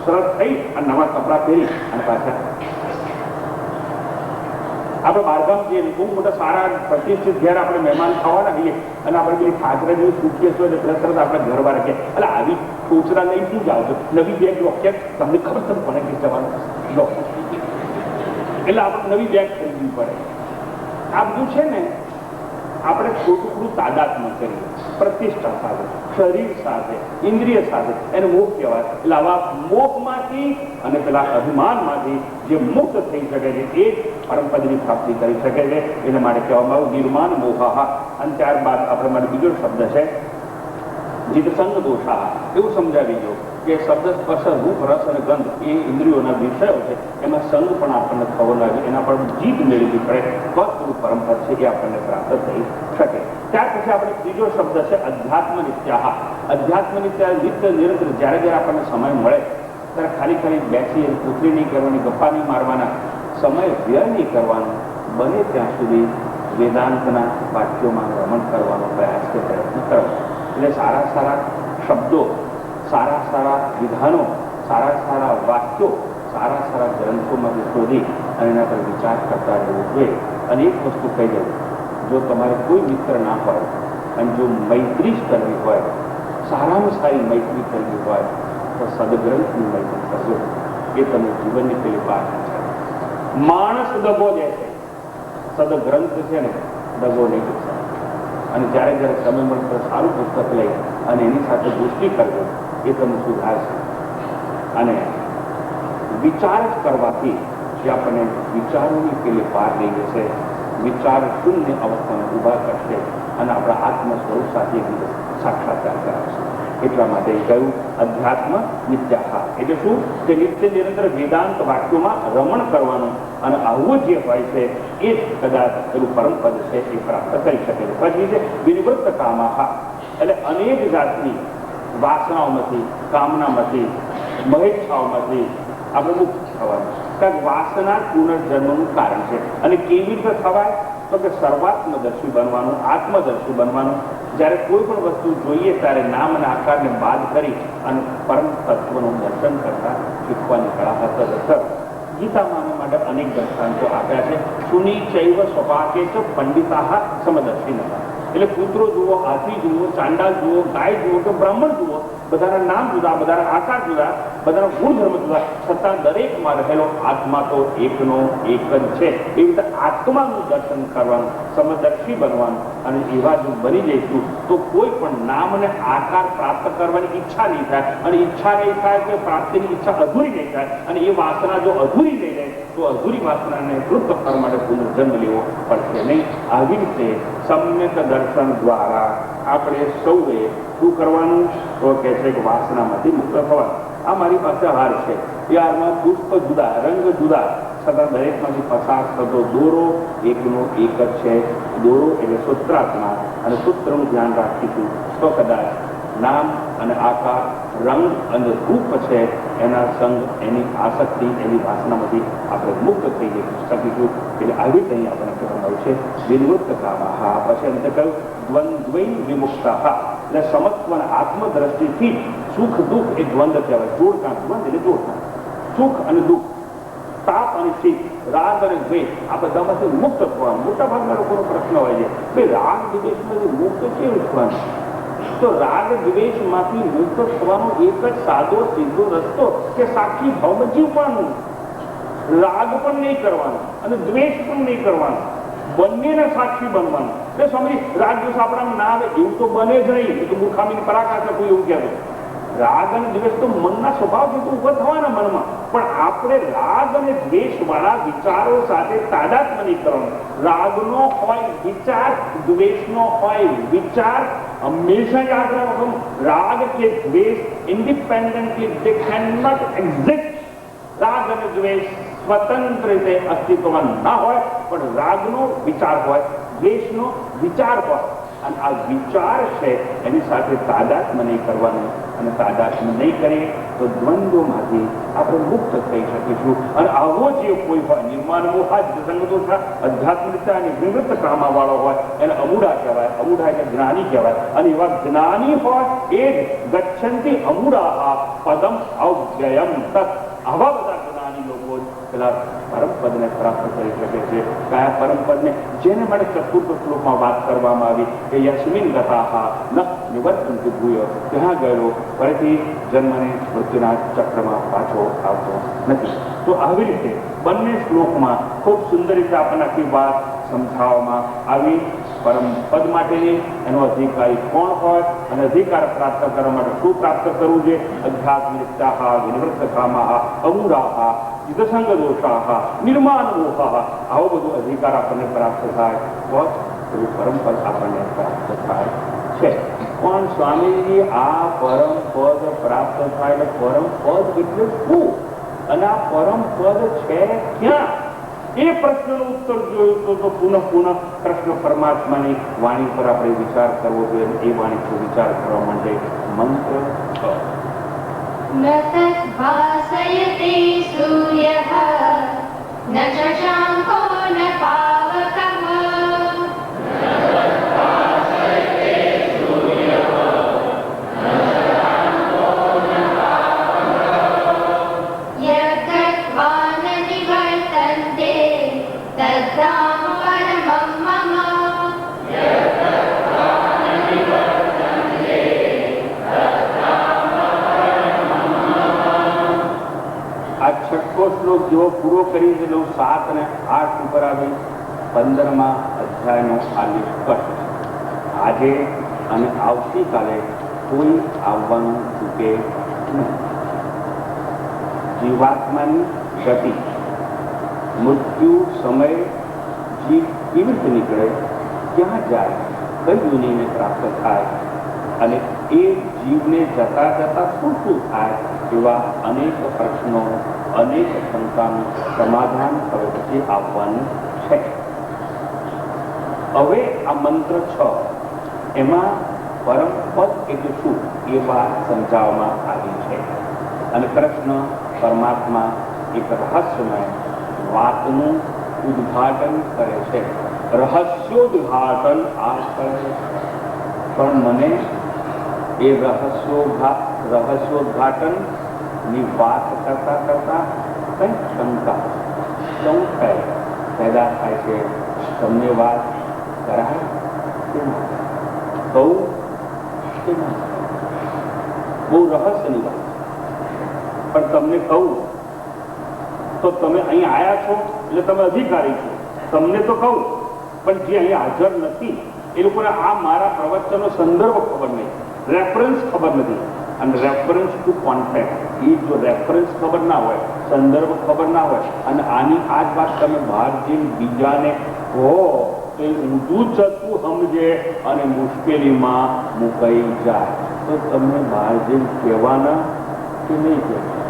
સરસ થઈ અને નવા કપડાં પહેરી અને પાછા આપણે બહારગામ જઈએ, બહુ મોટા સારા પ્રતિષ્ઠિત ઘેર આપણે મહેમાન ખાવાના હોઈએ અને આપણે પેલી ખાચરા જેવી સૂટકેસ હોય એટલે તરત આપણે ઘરમાં રાખીએ, એટલે આવી ટોચરા લઈને શું જાઓ છો, નવી બેગ લો, ક્યાંક તમને ખબર તમે કોને કે જવાનું લો, એટલે આપણે નવી બેગ ખરીદવી પડે. આ બધું છે ને આપણે ખોટું ખોટું તાદાત્મ્ય કરીએ, પ્રતિષ્ઠા સાથે, શરીર સાથે, ઇન્દ્રિય સાથે, એને મોહ કહેવાય. એટલે આવા મોહમાંથી અને પેલા અભિમાનમાંથી જે મુક્ત થઈ શકે છે એ જ પરમપદની પ્રાપ્તિ કરી શકે છે. એના માટે કહેવામાં આવ્યું નિર્માણ મોહા. અને ત્યારબાદ આપણે માટે બીજો શબ્દ છે જીતસંગ દોષા. એવું સમજાવી દો કે શબ્દ સ્પર્શ, રૂપ, રસ અને ગંધ એ ઇન્દ્રિયોના વિષયો છે, એમાં સંગ પણ આપણને થવો લાગે, એના પર જીત મેળવવી પડે તો થોડું પરંપરા છે એ આપણને પ્રાપ્ત થઈ શકે. ત્યાર પછી આપણે ત્રીજો શબ્દ છે અધ્યાત્મ નિત્યાહ. અધ્યાત્મ નિત્યા નિત્ય નિરંતર જ્યારે જ્યારે આપણને સમય મળે ત્યારે ખાલી ખાલી બેસી પૂછડી નહીં કરવાની, ગપ્પા નહીં મારવાના, સમય વ્યય નહીં કરવાનો, બને ત્યાં સુધી વેદાંતના વાક્યોમાં રમણ કરવાનો પ્રયાસ કે પ્રયત્ન કરવો. એટલે સારા સારા શબ્દો, સારા સારા વિધાનો, સારા સારા વાક્યો, સારા સારા ગ્રંથોમાંથી શોધી અને એના પર વિચાર કરતા રહેવું જોઈએ. અને એક વસ્તુ કહી દઉં, જો તમારે કોઈ મિત્ર ના હોય અને જો મૈત્રી જ કરવી હોય, સારામાં સારી મૈત્રી કરવી હોય તો સદગ્રંથની મૈત્રી કરજો. એ તમે જીવનની પેલી વાત છે. માણસ દગો દે છે, સદગ્રંથ છે ને દગો નહીં દેશે. અને જ્યારે જ્યારે તમે મળતો સારું પુસ્તક લઈ અને એની સાથે દોસ્તી કરજો, એ તમને સુધારશે. અને વિચાર જ કરવાથી જે આપણને વિચારોની પેલી પાર લઈ જશે, વિચાર શૂન્ય અવસ્થાને ઊભા કરશે અને આપણા આત્મ સ્વરૂપ સાથે સાક્ષાત્કાર કરાવશે. એટલા માટે કહ્યું અધ્યાત્મ નિત્યાહ. એટલે શું કે નિત્ય નિરંતર વેદાંત વાક્યોમાં રમણ કરવાનું અને આવું જે હોય છે એ જ કદાચ એનું પરમપદ છે એ પ્રાપ્ત કરી શકે છે. પછી છે વિનિવૃત્ત કામાહ. એટલે અનેક જાતની વાસનાઓમાંથી, કામનામાંથી, મહેચ્છાઓમાંથી આપણે મુક્ત થવાનું. કારણ વાસના પુનર્જન્મનું કારણ છે. અને કેવી રીતે થવાય તો કે સર્વાત્મદર્શી બનવાનું, આત્મદર્શી બનવાનું. જ્યારે કોઈ પણ વસ્તુ જોઈએ ત્યારે નામ અને આકારને બાદ કરી અને પરમ તત્વનું દર્શન કરતા શીખવાની કળા હસ્તદર્શક. ગીતામાં માટે અનેક દ્રષ્ટાંતો આપ્યા છે. સુની ચૈવ સ્વપાકે ચ પંડિતાહ સમદર્શી નતા. એટલે કૂતરો જુઓ, હાથી જુઓ, ચાંડાલ જુઓ, ગાય જુઓ કે બ્રાહ્મણ જુઓ, બધાના નામ જુદા, બધાના આકાર જુદા, બધાના ગુણધર્મ જુદા, છતાં દરેકમાં રહેલો આત્મા તો એકનો એક જ છે. એ રીતે આત્માનું દર્શન કરવાનું, સમદર્શી બનવાનું. અને એવા જો બની જઈશું તો કોઈ પણ નામ અને આકાર પ્રાપ્ત કરવાની ઈચ્છા નહીં થાય. અને ઈચ્છા નહીં થાય કે પ્રાપ્તિની ઈચ્છા અધૂરી નહીં થાય. અને એ વાસના જો અધૂરી નહીં રહે તો અધૂરી વાસનાને તૃપ્ત કરવા માટે પુનર્જન્મ લેવો પડશે નહીં. આવી રીતે સમ્યક દર્શન દ્વારા આપણે સૌએ શું કરવાનું તો કહે છે કે વાસનામાંથી મુક્ત થવાનું. આ મારી પાસે હાર છે, એ હારમાં પુષ્પ જુદા, રંગ જુદા, છતાં દરેકમાંથી પસાર થતો દોરો એકનો એક જ છે. દોરો એટલે સૂત્રાત્મા. અને સૂત્રનું ધ્યાન રાખીશું તો કદાચ નામ અને આકાર, રંગ અને રૂપ છે એના સંગ, એની આસક્તિ, એની વાસનામાંથી આપણે મુક્ત થઈ શકીશું. એટલે આવી રીતે અહીં આપણને કહેવામાં આવ્યું છે વિનિવૃત્ત કામાહ. પછી અંતે કહ્યું દ્વંદ્વૈ વિમુક્તાહ. એટલે સમત્વ અને આત્મદ્રષ્ટિથી સુખ દુઃખ એ દ્વંદ્વ કહેવાય. જોડકાં, દ્વંદ્વ એટલે જોડકાં, સુખ અને દુઃખ, તાપ અને શીત, રાગ અને દ્વેષ, આ બધામાંથી મુક્ત થવાનું. મોટા ભાગના લોકોનો પ્રશ્ન હોય છે કે રાગ દ્વેષમાંથી મુક્ત કેવું થવાનું? તો રાગ દ્વેષમાંથી મુક્ત થવાનો એક જ સાદો સીધો રસ્તો કે સાક્ષી ભાવમાં જીવવાનું. રાગ પણ નહીં કરવાનો અને દ્વેષ પણ નહીં કરવાનો, બંનેને સાક્ષી બનવાનું. એટલે સ્વામી રાગ દ્વેષ આપણામાં ના આવે એવું તો બને જ નહીં. એ તો મૂર્ખામીની પરાકાષ્ઠા કોઈ એવું કહેતું. રાગ અને દ્વેષ તો મનના સ્વભાવથી તો ઉભા થવાના મનમાં, પણ આપણે રાગ અને દ્વેષ વાળા વિચારો સાથે તાદાત્મ્ય નહીં કરવાનું. રાગનો હોય વિચાર, દ્વેષનો હોય વિચાર. હંમેશા યાદ રાખો, રાગ કે દ્વેષ independently they can not exist. રાગ અને દ્વેષ સ્વતંત્ર રીતે અસ્તિત્વમાં ના હોય, પણ રાગનો વિચાર હોય, દ્વેષનો વિચાર હોય, અને આ વિચાર છે એની સાથે તાદાત્મ્ય નહીં કરવાનું, અને તાદાત્મ્ય નહીં કરીએ તો દ્વંદ્વોમાંથી આપણે મુક્ત થઈ શકીશું. અને આવો જે કોઈ હોય નિર્માણ મોહા સંગતોષા આધ્યાત્મિકતા અને વિવૃતતામાં વાળો હોય એને અમૂઢા કહેવાય. અમૂઢા એટલે જ્ઞાની કહેવાય. અને એવા જ્ઞાની હોય એ જ ગચ્છન્તિ અમૂઢા પદમ અવ્યયમ તત્. આવા બધા જ્ઞાની લોકો પેલા પરમપદને પ્રાપ્ત કરી શકે છે. કયા પરમપદને? જેને મને ચતુર્થ શ્લોકમાં વાત કરવામાં આવી કે યસ્મિન ગતાહા ન નિવર્તન્તિ ભૂય, ત્યાં ગયેલો ફરીથી જન્મને મૃત્યુના ચક્રમાં પાછો આવતો નથી. તો આવી રીતે બંને શ્લોકમાં ખૂબ સુંદર રીતે આપણને આખી વાત સમજાવવામાં આવી. પરમ પદ માટેની એનો અધિકારી કોણ હોય અને અધિકાર પ્રાપ્ત કરવા માટે શું પ્રાપ્ત કરવું છે? અધ્યાત્મિકતા વિનિવૃત્તકામા અમૂઢા વિદસંગ દોષા નિર્માણ મોહા, આવો બધો અધિકાર આપણને પ્રાપ્ત થાય તો જ પરમ પદ આપણને પ્રાપ્ત થાય છે. પણ સ્વામીજી આ પરમ પદ પ્રાપ્ત થાય એટલે પરમ પદ એટલે શું અને આ પરમ પદ છે ક્યાં? એ પ્રશ્નનો ઉત્તર જોયો તો પુનઃ કૃષ્ણ પરમાત્માની વાણી પર આપણે વિચાર કરવો જોઈએ. એ વાણી પર વિચાર કરવા માટે મંત્ર ન તદ્ભાસયતે સૂર્યઃ ન શશાંકો ન પાવકઃ શ્લોક જેવો પૂરો કરી દીધો 7 અને 8 ઉપર આવી 15મા અધ્યાયનો આ નિષ્કર્ષ. આજે અને આવતીકાલે કોઈ આવવાનું ચૂકે નહીં. જીવાત્માની ગતિ, મૃત્યુ સમય જીવ કેવી રીતે નીકળે, ક્યાં જાય, કઈ દુનિયાને પ્રાપ્ત થાય અને એ જીવને જતા જતા શું શું થાય, એવા અનેક પ્રશ્નો અનેક શંકાનું સમાધાન હવે પછી આપવાનું છે. હવે આ મંત્ર 6 એમાં પરમ પદ એટલે શું એ વાત સમજાવવામાં આવી છે. અને કૃષ્ણ પરમાત્મા એક રહસ્યમય વાતનું ઉદ્ઘાટન કરે છે. રહસ્યોદ્ઘાટન આ કરે છે. પણ મને એ રહસ્યોદ્ઘાટન ની વાત કરતા કરતા કંઈક શંકા પેદા થાય છે. તમને વાત કરાય કે ના કહું કે ના? બહુ રહસ્યની વાત, પણ તમને કહું તો તમે અહીં આવ્યા છો એટલે તમે અધિકારી છો. તમને તો કહું, પણ જે અહીં હાજર નથી એ લોકોને આ મારા પ્રવચનનો સંદર્ભ ખબર નહીં, રેફરન્સ ખબર નથી. અને રેફરન્સ ટુ કોન્ટેક્ટ, એ જો રેફરન્સ ખબર ના હોય, સંદર્ભ ખબર ના હોય અને આની આ જ વાત તમે બહાર જઈને બીજાને કહો તો એ ઊંધું ચતું સમજે અને મુશ્કેલીમાં મુકાઈ જાય. તો તમને બહાર જઈને કહેવાના કે નહીં કહેવાના?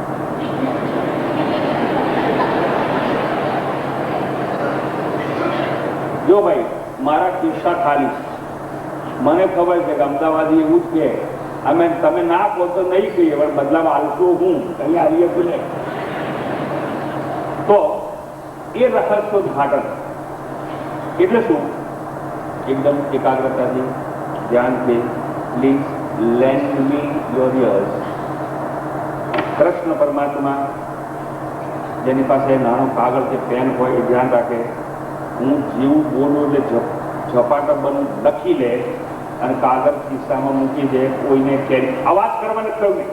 જો ભાઈ મારા કિસ્સા ખાલી, મને ખબર છે કે અમદાવાદી એવું જ કે અમે તમે ના કહો તો નહીં કહીએ, પણ બદલામાં આવશો હું અહીં આવીએ બોલે. તો એ રહસ્યોદ્ઘાટન એટલે શું? એકદમ એકાગ્રતાથી ધ્યાનથી please land me your years. Krishna પરમાત્મા જેની પાસે નાનો કાગળ કે પેન હોય એ ધ્યાન રાખે. હું જેવું બોલું એટલે ઝપાટા બંધ લખી લે અને કાગળ ખિસ્સામાં મૂકી દે. કોઈને અવાજ કરવાને કહ્યું નહીં.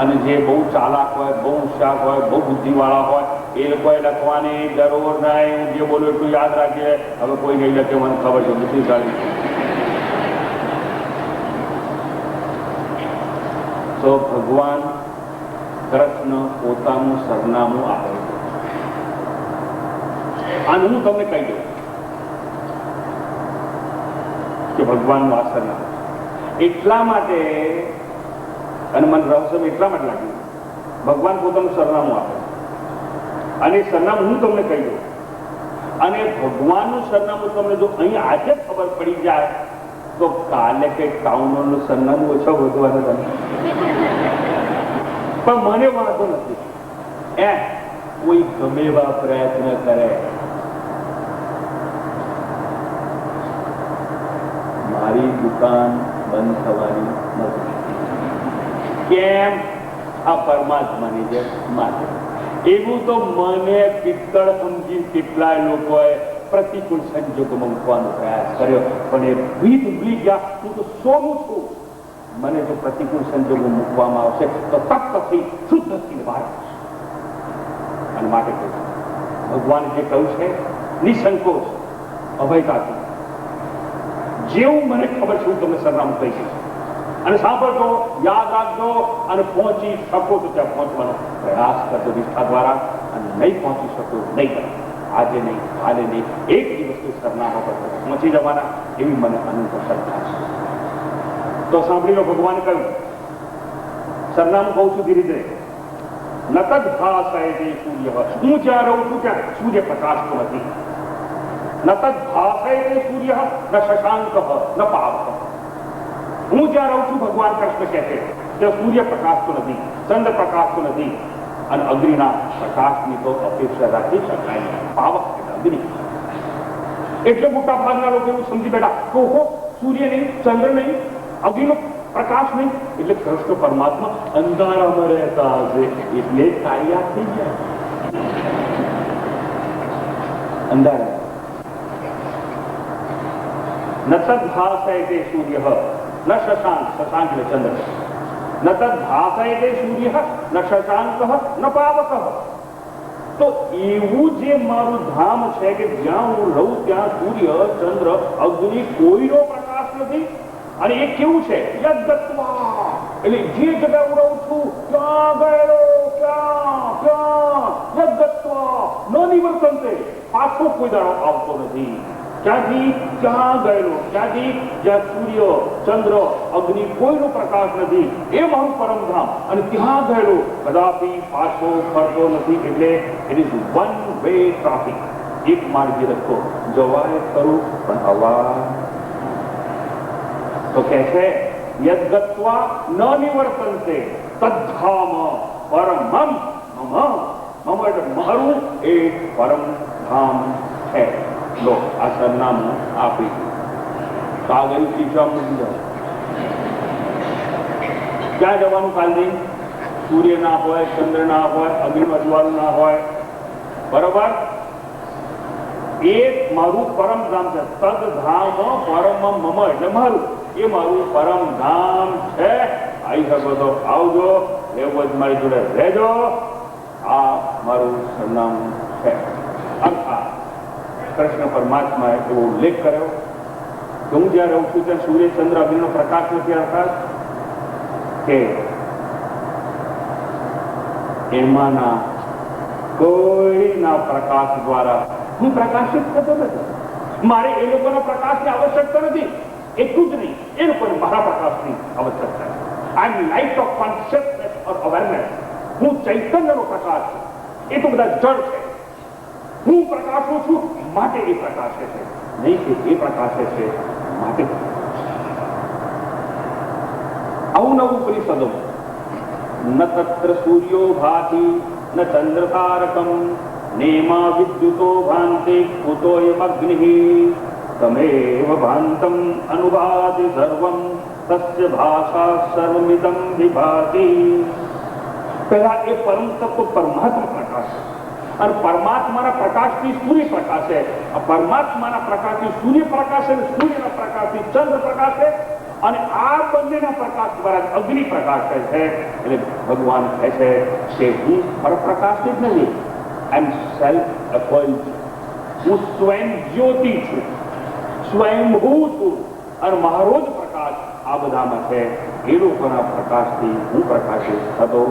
અને જે બહુ ચાલાક હોય, બહુ હોશિયાર હોય, બહુ બુદ્ધિવાળા હોય એ લોકોએ લખવાની જરૂર નહીં. હું જે બોલું એટલું યાદ રાખીએ. હવે કોઈ નહીં લખે, મને ખબર છે બુદ્ધિશાળી. તો ભગવાન કૃષ્ણ પોતાનું સરનામું આપે છે. અને હું તમને કહી દઉં કે ભગવાનનું આ સરનામું એટલા માટે, અને મને રહસ્ય એટલા માટે લાગ્યું, ભગવાન પોતાનું સરનામું આપે અને એ સરનામું હું તમને કહી દઉં અને ભગવાનનું સરનામું તમને જો અહીં આજે ખબર પડી જાય તો કાલે કે ટાઉનનું સરનામું ઓછો વધવાનું તમે પણ મને વાંધો નથી. કોઈ ગમે એવા પ્રયત્ન કરે, મારી દુકાન બંધ થવાની નથી. કેમ? આ પરમાત્માની જે માટે. એવું તો મને પિત્તળ સમજી કેટલાય લોકોએ પ્રતિકૂળ સંજોગોમાં મૂકવાનો પ્રયાસ કર્યો, પણ એ ભીત ભૂલી ગયા. હું તો સોનું છું. મને જો પ્રતિકૂળ સંજોગો મૂકવામાં આવશે તો તત્વથી શુદ્ધથી બહાર અને માટે ભગવાન જે કહ્યું છે નિસંકોચ અભયતાથી, જેવું મને ખબર છે હું તમને સરનામું કહી શકું. અને સાંભળજો, યાદ રાખજો અને પહોંચી શકો તો ત્યાં પહોંચવાનો પ્રયાસ કરજો નિષ્ઠા દ્વારા. અને નહીં પહોંચી શકો નહીં કરો. આજે નહીં, કાલે નહીં, એક દિવસનું સરનામા પર પહોંચી જવાના એવી મને અનંત શ્રદ્ધા છે. તો સાંભળી લો, ભગવાન કહ્યું સરનામું કહું છું ધીરે ધીરે. નતદ ભાસયતે સૂર્ય, હું જ્યાં રહું છું ત્યાં સૂર્ય પ્રકાશતો નથી. નતદ ભાસયતે સૂર્ય ન શશાંક ન પાવક. હું જ્યાં રહું છું, ભગવાન કૃષ્ણ કહે છે, ત્યાં સૂર્ય પ્રકાશતો નથી, ચંદ્ર પ્રકાશતો નથી, અને અગ્નિના પ્રકાશની તો અપેક્ષા રાખી શકાય. પાવક એટલે અગ્નિ. એટલે મોટા ભાગના લોકો એવું સમજી બેઠા કે ઓહો, સૂર્ય નહીં, ચંદ્ર નહીં, અગ્નિનો પ્રકાશ નહીં એટલે કૃષ્ણ પરમાત્મા અંધારામાં રહેતા હશે, એટલે કાર્યા થઈ ગયા અંધારા. ન તદ ભાસયતે સૂર્ય ન શશાંક, શશાંક એટલે ચંદ્ર. ન તદ ભાસયતે સૂર્ય ન શશાંક ન પાવક. તો એવું જે મારું ધામ છે કે જ્યાં હું રહું ત્યાં સૂર્ય, ચંદ્ર, અગ્નિ કોઈનો પ્રકાશ નથી. અને એ કેવું છે? યદ્ગત્વા, એટલે જે જગ્યા હું રહું છું ત્યાં ગયેલો, ક્યાં યદ્ગત્વા ન નિવર્તન્તે, પાછો કોઈ દાડો આવતો નથી. ક્યાંથી? ક્યાં ગયેલો, ક્યાંથી? જ્યાં સૂર્ય, ચંદ્ર, અગ્નિ કોઈનો પ્રકાશ નથી, એ મારું પરમધામ. અને ત્યાં ગયેલો કદાપી પાછો ફરતો નથી. એટલે it is one way traffic, એક માર્ગી રસ્તો. જવાય ખરું પણ હવા. તો કે છે યદ્ગત્વા ન નિવર્તન્તે તદ્ધામ પરમમ મમ. મમ એટલે મારું એ પરમ ધામ છે. લો, આ સરનામું આપી કાગળ શીશા મૂકી દો. ક્યાં જવાનું? કાલથી સૂર્ય ના હોય, ચંદ્ર ના હોય, અગ્નિ અજવાળું ના હોય, બરોબર? એક મારું પરમ ધામ છે. તદ ધામ પરમ મમ એટલે મારું, એ મારું પરમ ધામ છે. આવી શકો તો આવજો, એવું જ મારી જોડે રહેજો. આ મારું સરનામું છે. અર્થાત કૃષ્ણ પરમાત્માએ એવો ઉલ્લેખ કર્યો કે હું જ્યાં રહું છું ત્યાં સૂર્ય, ચંદ્ર, અગ્નિનો પ્રકાશ નથી. અર્થાત કે એમાંના કોઈના પ્રકાશ દ્વારા હું પ્રકાશિત થતો નથી. મારે એ લોકોના પ્રકાશની આવશ્યકતા નથી. એટલું જ નહીં, એ લોકોને મારા પ્રકાશની આવશ્યકતા છે. I am light of consciousness or awareness. હું ચૈતન્યનો પ્રકાશ છું. એ તો બધા જળ છે. હું પ્રકાશું છું માટે એ પ્રકાશે છે, નહીં કે એ પ્રકાશે છે માટે. આવું નવું પરિષદો ન તત્ર સૂર્યો ભાતિ ન ચંદ્ર તારકમ નેમા વિદ્યુતો ભાંતિ કુતોયમગ્નિ તમેવ ભાંતમ અનુભાતિ સર્વમ તસ્ય ભાષા સર્વમિદમ વિભાતિ. પહેલા એ પરમ તત્વ પરમાત્મા પ્રકાશ, અને પરમાત્માના પ્રકાશથી સૂર્ય પ્રકાશે. પરમાત્માના પ્રકાશથી સૂર્ય પ્રકાશે, સૂર્યના પ્રકાશથી ચંદ્ર પ્રકાશે, અને આ બંનેના પ્રકાશ દ્વારા અગ્નિ પ્રકાશે છે. એટલે ભગવાન કહે છે કે હું પરપ્રકાશિત નથી. આઈ એમ સેલ્ફ અપોઇન્ટ. હું સ્વયં જ્યોતિ છું, સ્વયંભૂ છું, અને મારો જ પ્રકાશ આ બધામાં છે. એ લોકોના પ્રકાશથી હું પ્રકાશિત થતો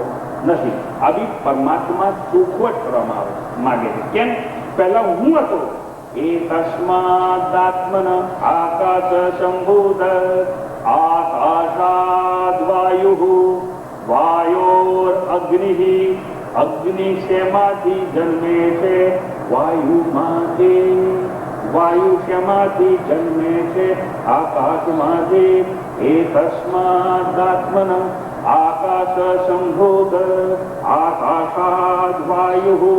નથી. આવી પરમાત્મા ચોખવટ કરવામાં માંગે છે. કેમ? પહેલા હું હતો. એ તસ્માદાત્મન આકાશ સંભૂત આકાશાદ વાયુ વાયોર અગ્નિ. અગ્નિ શેમાંથી જન્મે છે? વાયુમાંથી. વાયુ શેમાંથી જન્મે છે? આકાશમાંથી. એ તસ્માદાત્મન આકાશ સંભૂત આકાશાદ વાયુ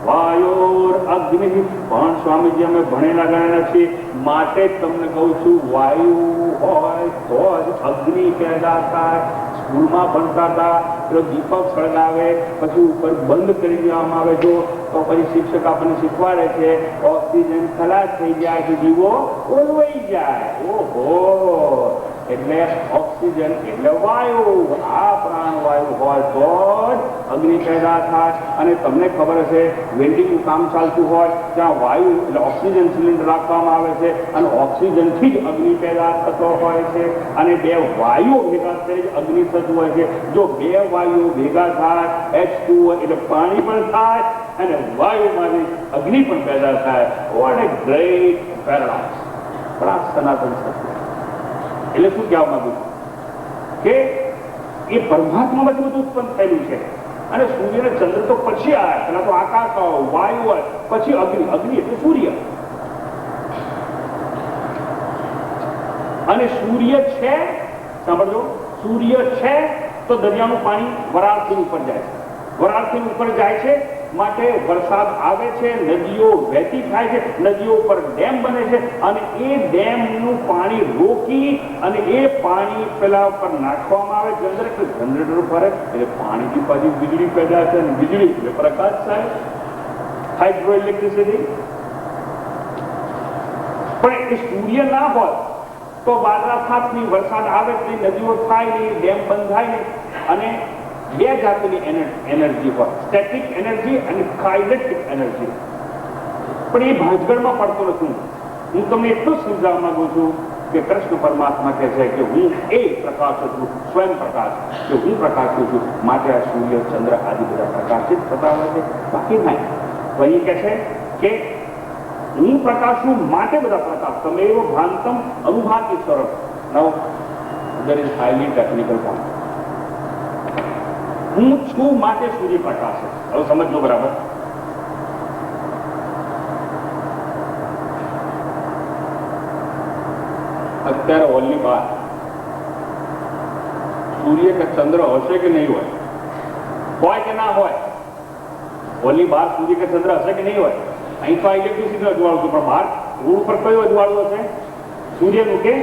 વાયોર અગ્નિ. પણ સ્વામીજી અમે ભણેલા ગણેલા છીએ, માટે જ તમને કહું છું વાયુ હોય તો જ અગ્નિ પેદા થાય. સ્કૂલમાં ભણતા હતા પેલો દીપક સળગાવે પછી ઉપર બંધ કરી દેવામાં આવે જો તો પછી શિક્ષક આપણને શીખવાડે છે ઓક્સિજન ખલાસ થઈ જાય તો દીવો ઓલવાઈ જાય. ઓહો, એટલે ઓક્સિજન એટલે વાયુ. આ પ્રાણવાયુ હોય તો જ અગ્નિ પેદા થાય. અને તમને ખબર હશે વેલ્ડિંગનું કામ ચાલતું હોય ત્યાં વાયુ એટલે ઓક્સિજન સિલિન્ડર રાખવામાં આવે છે અને ઓક્સિજનથી જ અગ્નિ પેદા થતો હોય છે. અને બે વાયુઓ ભેગા થઈ જ અગ્નિ થતું હોય છે. જો બે વાયુઓ ભેગા થાય H2O એટલે પાણી પણ થાય અને વાયુમાંથી અગ્નિ પણ પેદા થાય. વોટ એ ગ્રેટ પેરાડોક્સ. પણ આ સનાતન સત્ય. એટલે શું કહેવા માંગુ છું કે એ પરમાત્મામાંથી બધું ઉત્પન્ન થયેલું છે. અને સૂર્ય ને ચંદ્ર તો પછી આવ્યા, પેલા તો આકાશ હોય, વાયુ હોય, પછી અગ્નિ. અગ્નિ એટલે સૂર્ય. અને સૂર્ય છે, સાંભળજો, સૂર્ય છે તો દરિયાનું પાણી વરાળથી ઉપર જાય છે. વરાળથી ઉપર જાય છે માટે વરસાદ આવે છે, નદીઓ વહેતી થાય છે, નદીઓ ઉપર ડેમ બને છે અને એ ડેમનું પાણી રોકી અને એ પાણી પેલા ઉપર નાખવામાં આવે જનરેટર. જનરેટર ફરે એટલે પાણીથી પાછી વીજળી પેદા થાય અને વીજળી એટલે પ્રકાશ થાય, હાઇડ્રો ઇલેક્ટ્રિસિટી. પણ એ સૂર્ય ના હોય તો વાદળા થાત નહીં, વરસાદ આવે જ નહીં, નદીઓ થાય નહીં, ડેમ બંધ થાય નહીં. અને બે જાતની એનર્જી હોય, સ્ટેટિક એનર્જી અને કાઇનેટિક એનર્જી. પણ એ ભાંજગડમાં પડતો નથી. હું તમને એટલું જ સમજાવવા માંગુ છું કે કૃષ્ણ પરમાત્મા કહે છે કે હું એ પ્રકાશ છું, સ્વયં પ્રકાશ, કે હું પ્રકાશું છું. માટે આ સૂર્ય ચંદ્ર આદિ બધા પ્રકાશિત થતા હોય છે, બાકી નહીં. તો અહીં કહે છે કે હું પ્રકાશું માટે બધા પ્રકાશ. તમે એવો ભાંતમ અનુભાતિ સરળ. નવ there is highly technical point. હું છું માટે સૂર્યપ્રકાશ. હવે સમજો બરાબર. અત્યારે હોલની બહાર સૂર્ય કે ચંદ્ર હશે કે નહીં હોય? હોય કે ના હોય? હોલની બહાર સૂર્ય કે ચંદ્ર હશે કે નહીં હોય? અહીં તો આ ઇલેક્ટ્રિસિટી અજવાળું હતું, પણ બહાર રોડ પર કયું અજવાળું હશે? સૂર્યનું કે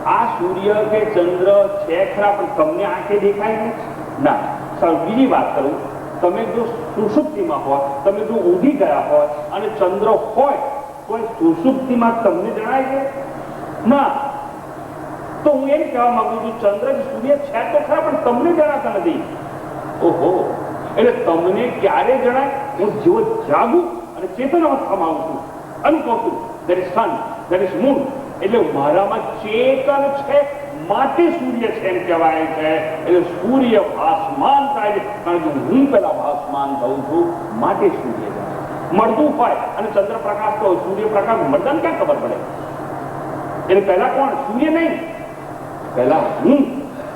આ સૂર્ય કે ચંદ્ર છે ખરા, પણ તમને આંખે દેખાય ને? ના. બીજી વાત કરું, તમે જો સુષુપ્તિમાં હોય, તમે જો ઊંઘી ગયા હોય અને ચંદ્ર હોય તો સુષુપ્તિમાં તમને જણાય છે? ના. તો હું એમ કહેવા માંગુ છું ચંદ્ર સૂર્ય છે તો ખરા પણ તમને જણાતા નથી. ઓહો, એટલે તમને ક્યારે જણાય? હું જેવો જાગું અને ચેતન અવસ્થામાં આવું છું, અનુભવ છું there is sun, there is moon. એટલે મારામાં ચેતન છે માટે સૂર્ય છે એમ કહેવાય છે. એટલે સૂર્ય ભાસમાન થાય છે કારણ કે હું પેલા ભાસમાન થઉં છું માટે સૂર્ય છે. મળતું હોય અને ચંદ્ર પ્રકાશ તો સૂર્યપ્રકાશ મળતા ક્યાં ખબર પડે? એટલે પહેલા કોણ? સૂર્ય નહીં, પહેલા હું.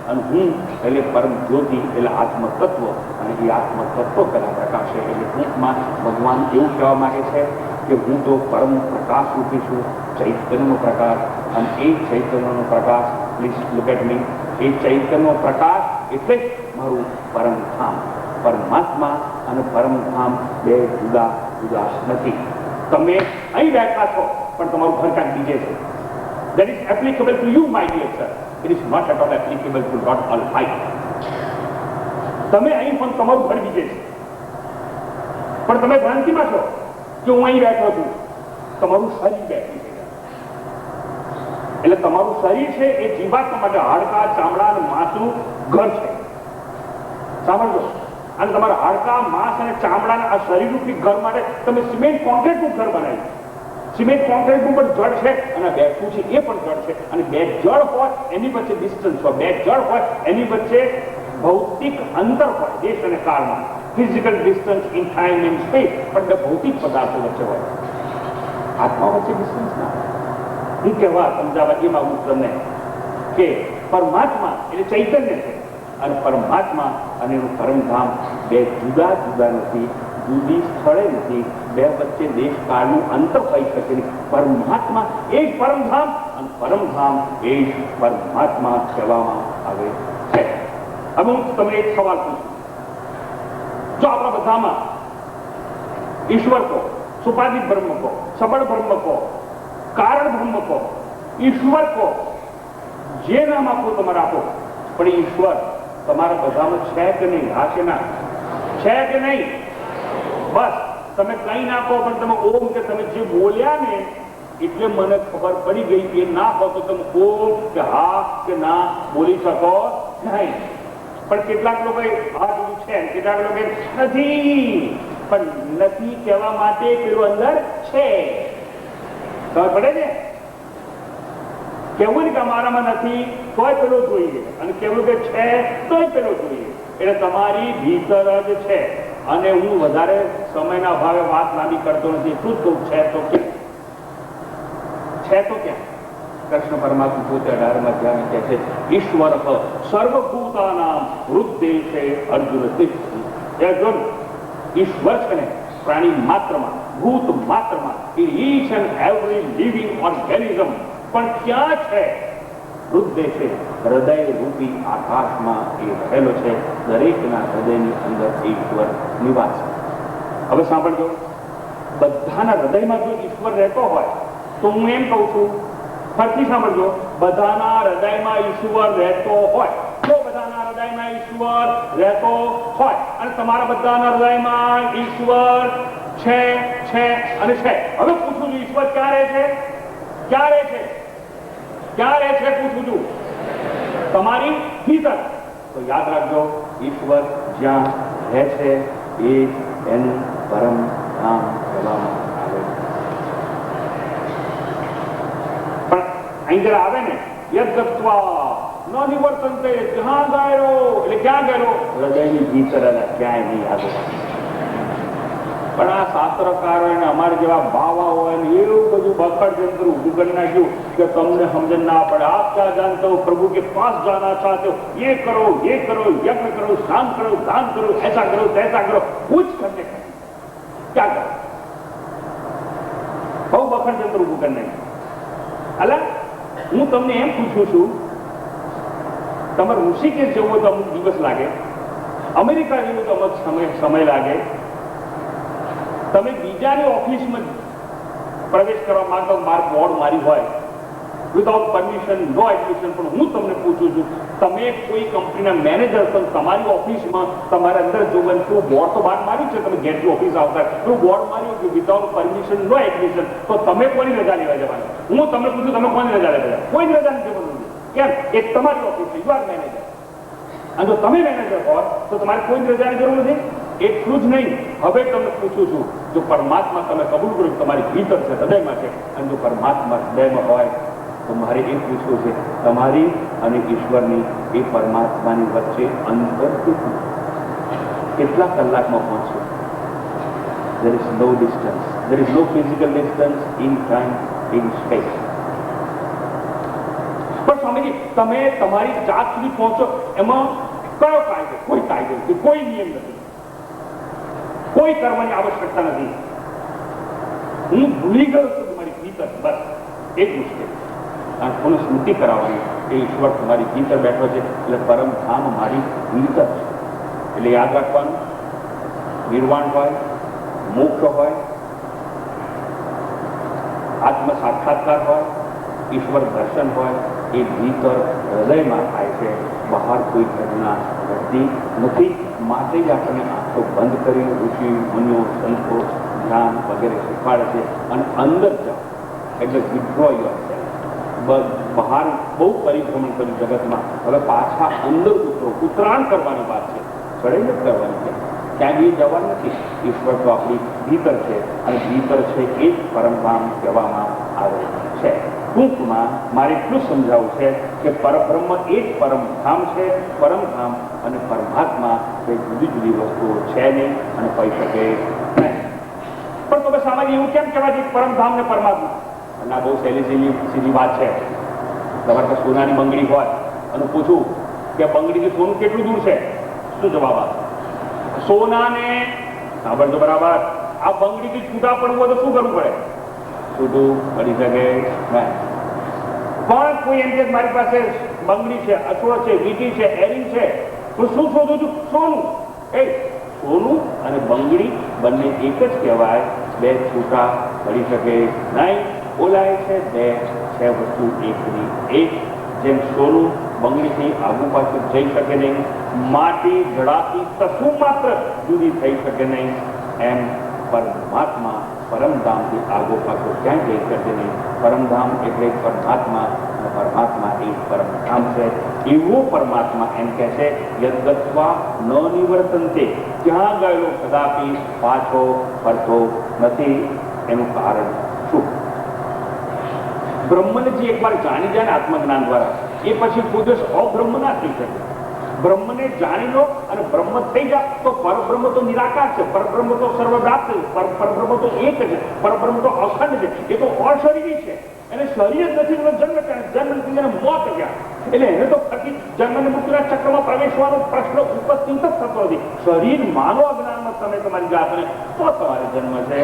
અને હું એટલે પરમ જ્યોતિ એટલે આત્મ તત્વ. અને એ આત્મ તત્વ પેલા પ્રકાશે. એટલે ટૂંકમાં ભગવાન એવું કહેવા માંગે છે કે હું તો પરમ પ્રકાશ રૂપી છું, ચૈતન્યનો પ્રકાશ. અને એ ચૈતન્યનો પ્રકાશ, પ્લીઝ લુક એટ મી, એ ચૈતન્યનો પ્રકાશ એટલે મારું પરમધામ. પરમાત્મા અને પરમધામ બે જુદા જુદા નથી. તમે અહીં બેઠા છો પણ તમારું ઘર ક્યાંક બીજે છે. That is applicable to you, my dear sir. It is not at all applicable to God Almighty. તમે અહીં પણ તમારું ઘર બીજે છે, પણ તમે ભ્રાંતિમાં છો કે હું અહીં બેઠો છું. તમારું શરીર બેઠું છે. એટલે તમારું શરીર છે એ જીવાત્મા માટે હાડકા, ચામડા અને માંસનું ઘર છે. સાંભળજો. અને તમારા હાડકા, માંસ અને ચામડાના આ શરીરરૂપી ઘર માટે તમે સિમેન્ટ કોન્ક્રીટનું ઘર બનાવ્યું. સિમેન્ટ કોન્ક્રીટનું પણ જળ છે અને બેઠું છે એ પણ જળ છે. અને બે જળ હોય એની વચ્ચે ડિસ્ટન્સ હોય, બે જળ હોય એની વચ્ચે ભૌતિક અંતર હોય, દેશ અને કાળમાં. Physical distance in time and space. પણ બે ભૌતિક પદાર્થો વચ્ચે હોય. આત્મા વચ્ચે ડિસ્ટન્સ ના હોય. હું કહેવા સમજાવવા એ માંગુ તમને કે પરમાત્મા એટલે ચૈતન્ય છે અને પરમાત્મા અને એનું પરમધામ બે જુદા જુદા નથી, જુદી સ્થળે નથી, બે વચ્ચે દેશ કાળનું અંતર હોઈ શકે નહીં. પરમાત્મા એ જ પરમધામ અને પરમધામ એ જ પરમાત્મા કહેવામાં આવે છે. હવે હું તમને એક સવાલ પૂછું. જો આપણા બધામાં ઈશ્વર કહો, સુપાધિક બ્રહ્મ કહો, સબળ બ્રહ્મ કહો, કારણ બ્રહ્મ કહો, ઈશ્વર કહો, જે નામ આપો તમારે આપો, પણ ઈશ્વર તમારા બધામાં છે કે નહીં? હા કે ના? છે કે નહીં? બસ તમે કઈ ના કહો, પણ તમે ઓમ કે તમે જે બોલ્યા ને એટલે મને ખબર પડી ગઈ કે ના કહો તો તમે ઓમ કે હા કે ના બોલી શકો નહીં. પણ કેટલાક લોકો આ બધું છે, કેટલાક લોકો નથી, પણ નથી કહેવા માટે પેલું અંદર છે. ખબર પડે છે? કેવું કે અમારામાં નથી તોય પેલો જોઈએ, અને કેવું કે છે તોય પેલો જોઈએ. એટલે તમારી ભીતર જ છે. અને હું વધારે સમયના અભાવે વાત લાંબી કરતો નથી. એટલું જ કહું, છે તો ક્યાં? છે તો ક્યાં? કૃષ્ણ પરમાત્મા પોતે 18મા અધ્યાયમાં કહે છે, ઈશ્વર સર્વભૂતાનામ હૃદય અર્જુન તિષ્ઠતિ. અર્જુન, ઈશ્વર છે ને પ્રાણી માત્રમાં, ભૂત માત્રમાં, each and every living organism. પણ ક્યાં છે? હૃદય છે, હૃદય રૂપી આકાશમાં એ રહેલો છે. દરેકના હૃદયની અંદર ઈશ્વર નિવાસ. હવે સાંભળજો, બધાના હૃદયમાં જો ઈશ્વર રહેતો હોય તો હું એમ કહું છું, ફરીથી સાંભળજો, બધાના હૃદયમાં ઈશ્વર રહેતો હોય, જો બધાના હૃદયમાં ઈશ્વર રહેતો હોય અને તમારા બધાના હૃદયમાં ઈશ્વર છે અને છે. હવે પૂછું છું, ઈશ્વર ક્યારે છે? ક્યારે છે? ક્યારે છે પૂછું છું? તમારી ભીતર. તો યાદ રાખજો, ઈશ્વર જ્યાં રહે છે એ એનું પરમ ધામ કહેવામાં આવે. પણ અહીં જરા આવે ને, યદ્ગત્વા ન નિવર્તન્તે, જ્યાં ગયેલો એટલે ક્યાં ગયેલો? હૃદયની ભીતર, અને ક્યાંય નહીં આગળ. પણ આ શાસ્ત્રકારો અને અમારે જેવા ભાવા હોય ને એવું બધું બખડ જંત્ર ઉભું કરી નાખ્યું કે તમને સમજણ ના પડે. આપ ક્યાં જાણતા હો પ્રભુ કે પાસ જાના ચાહતે હો, ये करो, यज्ञ करो, शाम करो, दान करो, ऐसा करो, तैसा करो, कुछ करने का क्या करो? બહુ બખડ જંત્ર ઉભું કરી નાખ્યું. અલા, હું તમને એમ પૂછું છું, તમારે ઋષિકેશ જવું હોય તો અમુક દિવસ લાગે, અમેરિકા જવું તો અમુક સમય લાગે, તમે બીજાની ઓફિસમાં પ્રવેશ કરવા માંગો, બોર્ડ મારી હોય વિધાઉટ પરમિશન, નો એડમિશન. પણ હું તમને પૂછું છું, તમે કોઈ કંપનીના મેનેજર છો, તમારી ઓફિસમાં તમારે અંદર જોવાનું તો બોર્ડ તો બહાર માર્યું છે, તમે ગેટની ઓફિસ આવતા તો બોર્ડ માર્યું કે વિધાઉટ પરમિશન, નો એડમિશન. તો તમે કોની રજા લેવા જવાની? હું તમને પૂછું, તમે કોની રજા લેવા જવા? કોઈ રજા નથી જવાનું. કેમ? એક તમારી ઓફિસ છે, યુ આર મેનેજર. અને જો તમે મેનેજર હોય તો તમારે કોઈ રજાની જરૂર નથી. એટલું જ નહીં, હવે તમને પૂછું છું, જો પરમાત્મા તમે કબૂલ કરો તમારી ભીતર છે, હૃદયમાં છે, અને જો પરમાત્મા હૃદયમાં હોય તો મારે એ પૂછવું છે, તમારી અને ઈશ્વરની એ પરમાત્માની વચ્ચે અંતર કેટલા કલાકમાં પહોંચશે? There is no distance. There is no physical distance in time, in space. પણ સ્વામીજી, તમે તમારી જાત સુધી પહોંચો એમાં કયો કાયદો? કોઈ કાયદો નથી, કોઈ નિયમ નથી, કોઈ કર્મની આવશ્યકતા નથી. હું ભૂલી ગયો છું તમારી ભીતર, બસ એ જ મુશ્કેલ. અને કોને સ્મૃતિ કરાવવાની એ ઈશ્વર તમારી ભીતર બેઠો છે, એટલે પરમ ધામ મારી ભીતર છે. એટલે યાદ રાખવાનું, નિર્વાણ હોય, મોક્ષ હોય, આત્મ સાક્ષાત્કાર હોય, ઈશ્વર દર્શન હોય, એ ભીતર હૃદયમાં થાય છે, બહાર કોઈ ઘટના ઘટતી નથી. માટે જ આપણે આંખો બંધ કરી ઋષિ મુનિઓ સંતો ધ્યાન વગેરે શીખવાડે છે. અને અંદર જાઓ એટલે વિડ્રો યોરસેલ્ફ. બહાર બહુ પરિભ્રમણ કર્યું જગતમાં, હવે પાછા અંદર ઉતરો. ઉતરાણ કરવાની વાત છે, ચડે જ કરવાની છે. ક્યાંય બી જવાનું નથી. ઈશ્વર તો આપણી ભીતર છે, અને ભીતર છે એ જ પરમધામ કહેવામાં આવે છે. ટૂંકમાં મારે એટલું સમજાવવું છે કે પરબ્રહ્મ એ જ પરમધામ છે. પરમધામ અને પરમાત્મા એ જુદી જુદી વસ્તુઓ છે નહીં અને કહી શકે નહીં. પણ તમે સામાન્ય એવું કેમ કહેવાય છે પરમધામ ને પરમાત્મા? અને આ બહુ સીધી વાત છે. તમારે તો સોનાની બંગડી હોય અને પૂછું કે બંગડીથી સોનું કેટલું દૂર છે, શું જવાબ આવે? સોનાને સાંભળજો બરાબર, આ બંગડીથી છૂટા પડવું હોય તો શું કરવું પડે? છૂટું પડી શકે નહીં. પણ કોઈ એમ કે મારી પાસે બંગડી છે, અચોળ છે, વીટી છે, એરિંગ છે, તો શું શોધું છું? સોનું. એ સોનું અને બંગડી બંને એક જ કહેવાય, બે છૂટા પડી શકે નહીં. બોલાય છે બે છે વસ્તુ એકની એક. જેમ સોનું બંગડીથી આગુ પાછું જઈ શકે નહીં, માટી જડાથી કશું માત્ર જુદી થઈ શકે નહીં, એમ પરમાત્મા પરમધામથી આગો પાછો ક્યાંય જઈ શકે નહીં. પરમધામ એટલે પરમાત્મા, અને પરમાત્મા એ પરમધામ છે. એવો પરમાત્મા એમ કહે છે યદ્ગત્વા ન નિવર્તન્તે, ક્યાં ગયેલો કદાપી પાછો ફરતો નથી. એનું કારણ શું? બ્રહ્મને જે એકવાર જાણી જાય ને આત્મજ્ઞાન દ્વારા, એ પછી કોઈ દિવસ અબ્રહ્મ ના થઈ શકે. બ્રહ્મને જાણી લો અને બ્રહ્મ થઈ જાય તો પરબ્રહ્મ તો નિરાકાર છે, પરબ્રહ્મ તો સર્વવ્યાપ્ત છે, પરબ્રહ્મ તો એક છે, પરબ્રહ્મ તો અખંડ છે, એ તો અશરીરી છે. એને શરીર જ નથી, જન્મ નથી અને મોત ગયા. એટલે એને તો ફરી જન્મ અને મૃત્યુના ચક્રમાં પ્રવેશવાનો પ્રશ્ન ઉપસ્થિત જ થતો નથી. શરીર માનો અજ્ઞાનમાં તમે તમારી જાતને તો તમારે જન્મ છે,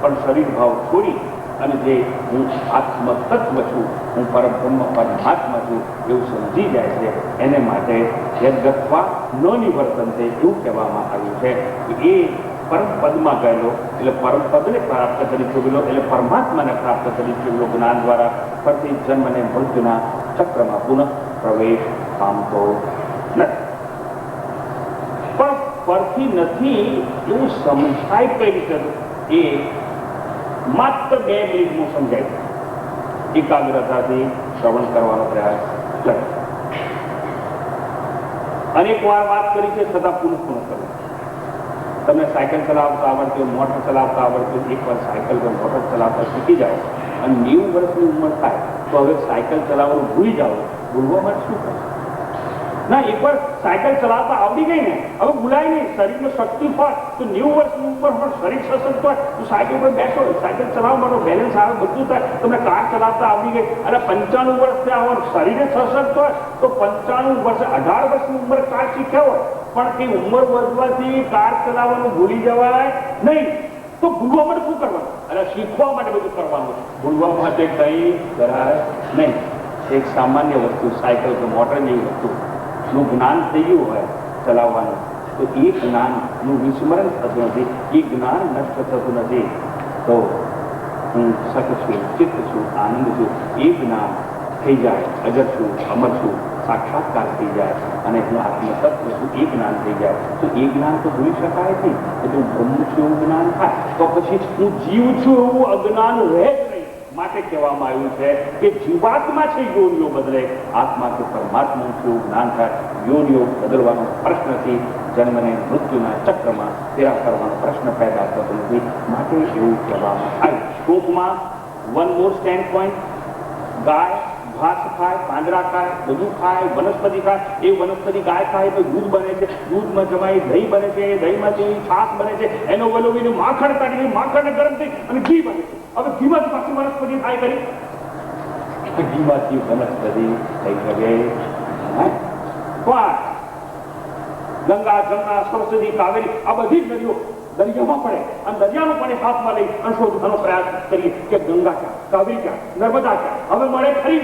પણ શરીર ભાવ છોડી અને જે હું આત્મ તત્વ છું, હું પરબ્રહ્મ પરમાત્મા છું એવું સમજી જાય છે, એને માટે યદ્ગત્વા ન નિવર્તન્તે એવું કહેવામાં આવ્યું છે કે એ પરમ પદમાં ગયેલો, એટલે પરમ પદને પ્રાપ્ત કરી ચૂકેલો, એટલે પરમાત્માને પ્રાપ્ત કરી ચૂકેલો જ્ઞાન દ્વારા ફરતી જન્મ અને મૃત્યુના ચક્રમાં પુનઃ પ્રવેશ પામતો નથી. પણ ફરતી નથી એવું સમજાય કઈ રીતે? એ માત્ર 2 મિનિટ હું સમજાય. એકાગ્રતાથી શ્રવણ કરવાનો પ્રયાસ કરે. અનેક વાર વાત કરી છે છતાં પુનઃ કરું. તમને સાયકલ ચલાવતા આવડતું, મોટર ચલાવતા આવડતું, એકવાર સાયકલ કે મોટર ચલાવતા શીખી જાઓ અને 90 વર્ષની ઉંમર થાય તો હવે સાયકલ ચલાવવાનું ભૂલી જાઓ. ભૂલવા માટે શું કરે? ના, એકવાર સાયકલ ચલાવતા આવડી ગઈ ને, હવે ભૂલાય નહીં. શરીરમાં શક્તિ હોય તો 90 વર્ષની ઉપર પણ શરીર સશક્ત હોય તો સાયકલ પર બેસો, સાયકલ ચલાવવા માટે બેલેન્સ આવે, બધું થાય. તમને કાર ચલાવતા આવડી ગઈ અને 95 વર્ષ થયા હોય, શરીરે સશક્ત હોય તો 95 વર્ષે 18 વર્ષની ઉંમર કાર શીખ્યા હોય, પણ તે ઉંમર વધવાથી કાર ચલાવવાનું ભૂલી જવાય નહીં. તો ભૂલવા માટે શું કરવાનું? અને શીખવા માટે બધું કરવાનું. ભૂલવા માટે કંઈ કરાય નહીં. એક સામાન્ય વસ્તુ સાયકલ કે મોટર જેવી વસ્તુ નું જ્ઞાન થઈ ગયું હોય ચલાવવાનું, તો એ જ્ઞાનનું વિસ્મરણ થતું નથી, એ જ્ઞાન નષ્ટ થતું નથી. તો હું સત છું, ચિત્ત છું, આનંદ છું, એ જ્ઞાન થઈ જાય, અજર છું, અમર છું, સાક્ષાત્કાર થઈ જાય અને હું આત્મતત્વ છું, એ જ્ઞાન થઈ જાય તો એ જ્ઞાન તો ભૂલી શકાય નહીં. એટલે હું બ્રહ્મ છું એવું જ્ઞાન થાય તો પછી હું જીવ છું એવું અજ્ઞાન રહે જ નહીં. માટે કહેવામાં આવ્યું છે કે જીવાત્મા છે યોનિઓ બદલે, આત્મા કે પરમાત્મા છે એવું જ્ઞાન થાય. યોનિઓ બદલવાનો પ્રશ્નથી જન્મને મૃત્યુના ચક્રમાં તેરા કરવાનો પ્રશ્ન પેદા થતો નથી. માટે એવું કહેવામાં આવ્યું. ટૂંકમાં વન મોર સ્ટેન્ડ પોઈન્ટ, ગાય ઘાસ ખાય, પાંદડા ખાય, બધું ખાય, વનસ્પતિ ખાય. એ વનસ્પતિ ગાય ખાય તો દૂધ બને છે, દૂધમાં જમાઈ દહીં બને છે, દહીંમાંથી છાશ બને છે, એનો વલોવીને માખણ કાઢી, માખણને ગરમ થઈ અને ઘી બને છે. હવે ઘીમાંથી પાછી વનસ્પતિ થાય કરી, ઘીમાંથી વનસ્પતિ થઈ શકે. પણ ગંગા, જમના, સરસ્વતી, કાવેરી આ બધી જ નદીઓ દરિયામાં પડે અને દરિયાનું પાણી હાથમાં લઈ અને શોધવાનો પ્રયાસ કરીએ કે ગંગા ક્યાં, કાવેરી ક્યાં, નર્મદા ક્યાં. હવે મળે ખરી?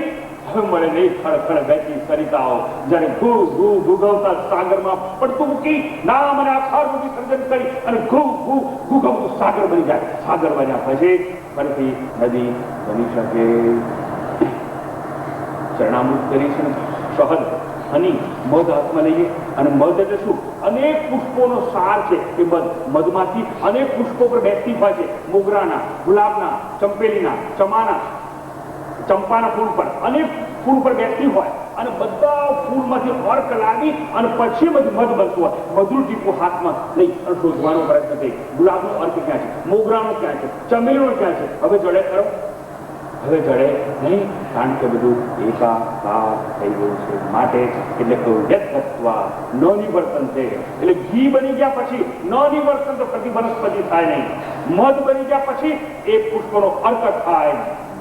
હવે મળે નહીં. ખડખડ વહેતી સરિતાઓ જ્યારે ભૂગવતા સાગરમાં પડતું મૂકી નામ અને આખારનું વિસર્જન કરી અને ભૂગવતું સાગર બની જાય. સાગર બન્યા પછી ફરીથી નદી બની શકે. ચરણામૃત કરી છે શહદ, હની, મધ હાથમાં લઈએ અને મધ એટલે શું? અનેક પુષ્પોનો સાર છે. એ મધમાંથી અનેક પુષ્પો પર બેસતી હોય છે. મોગરાના, ગુલાબના, ચંપેલીના, ચમાના, ચંપાના ફૂલ પર અનેક ફૂલ પર બેસતી હોય અને બધા ફૂલમાંથી અર્ક લાગી અને પછી બધું મધ બનતું હોય. મધુર ટીપું હાથમાં લઈ અને શોધવાનો પ્રયત્ન કરી. ગુલાબનો અર્ક ક્યાં છે? મોગરાનો ક્યાં છે? ચમેલીનો ક્યાં છે? હવે જડે ખરો? હવે જડે નહીં, કારણ કે બધું એકાકાર થઈ ગયું છે. માટે એટલે કહ્યું યદ્ગત્વા ન નિવર્તન છે. એટલે ઘી બની ગયા પછી ન નિવર્તન તો પ્રતિ વનસ્પતિ થાય નહીં. મધ બની ગયા પછી એ પુષ્પનો અર્ક થાય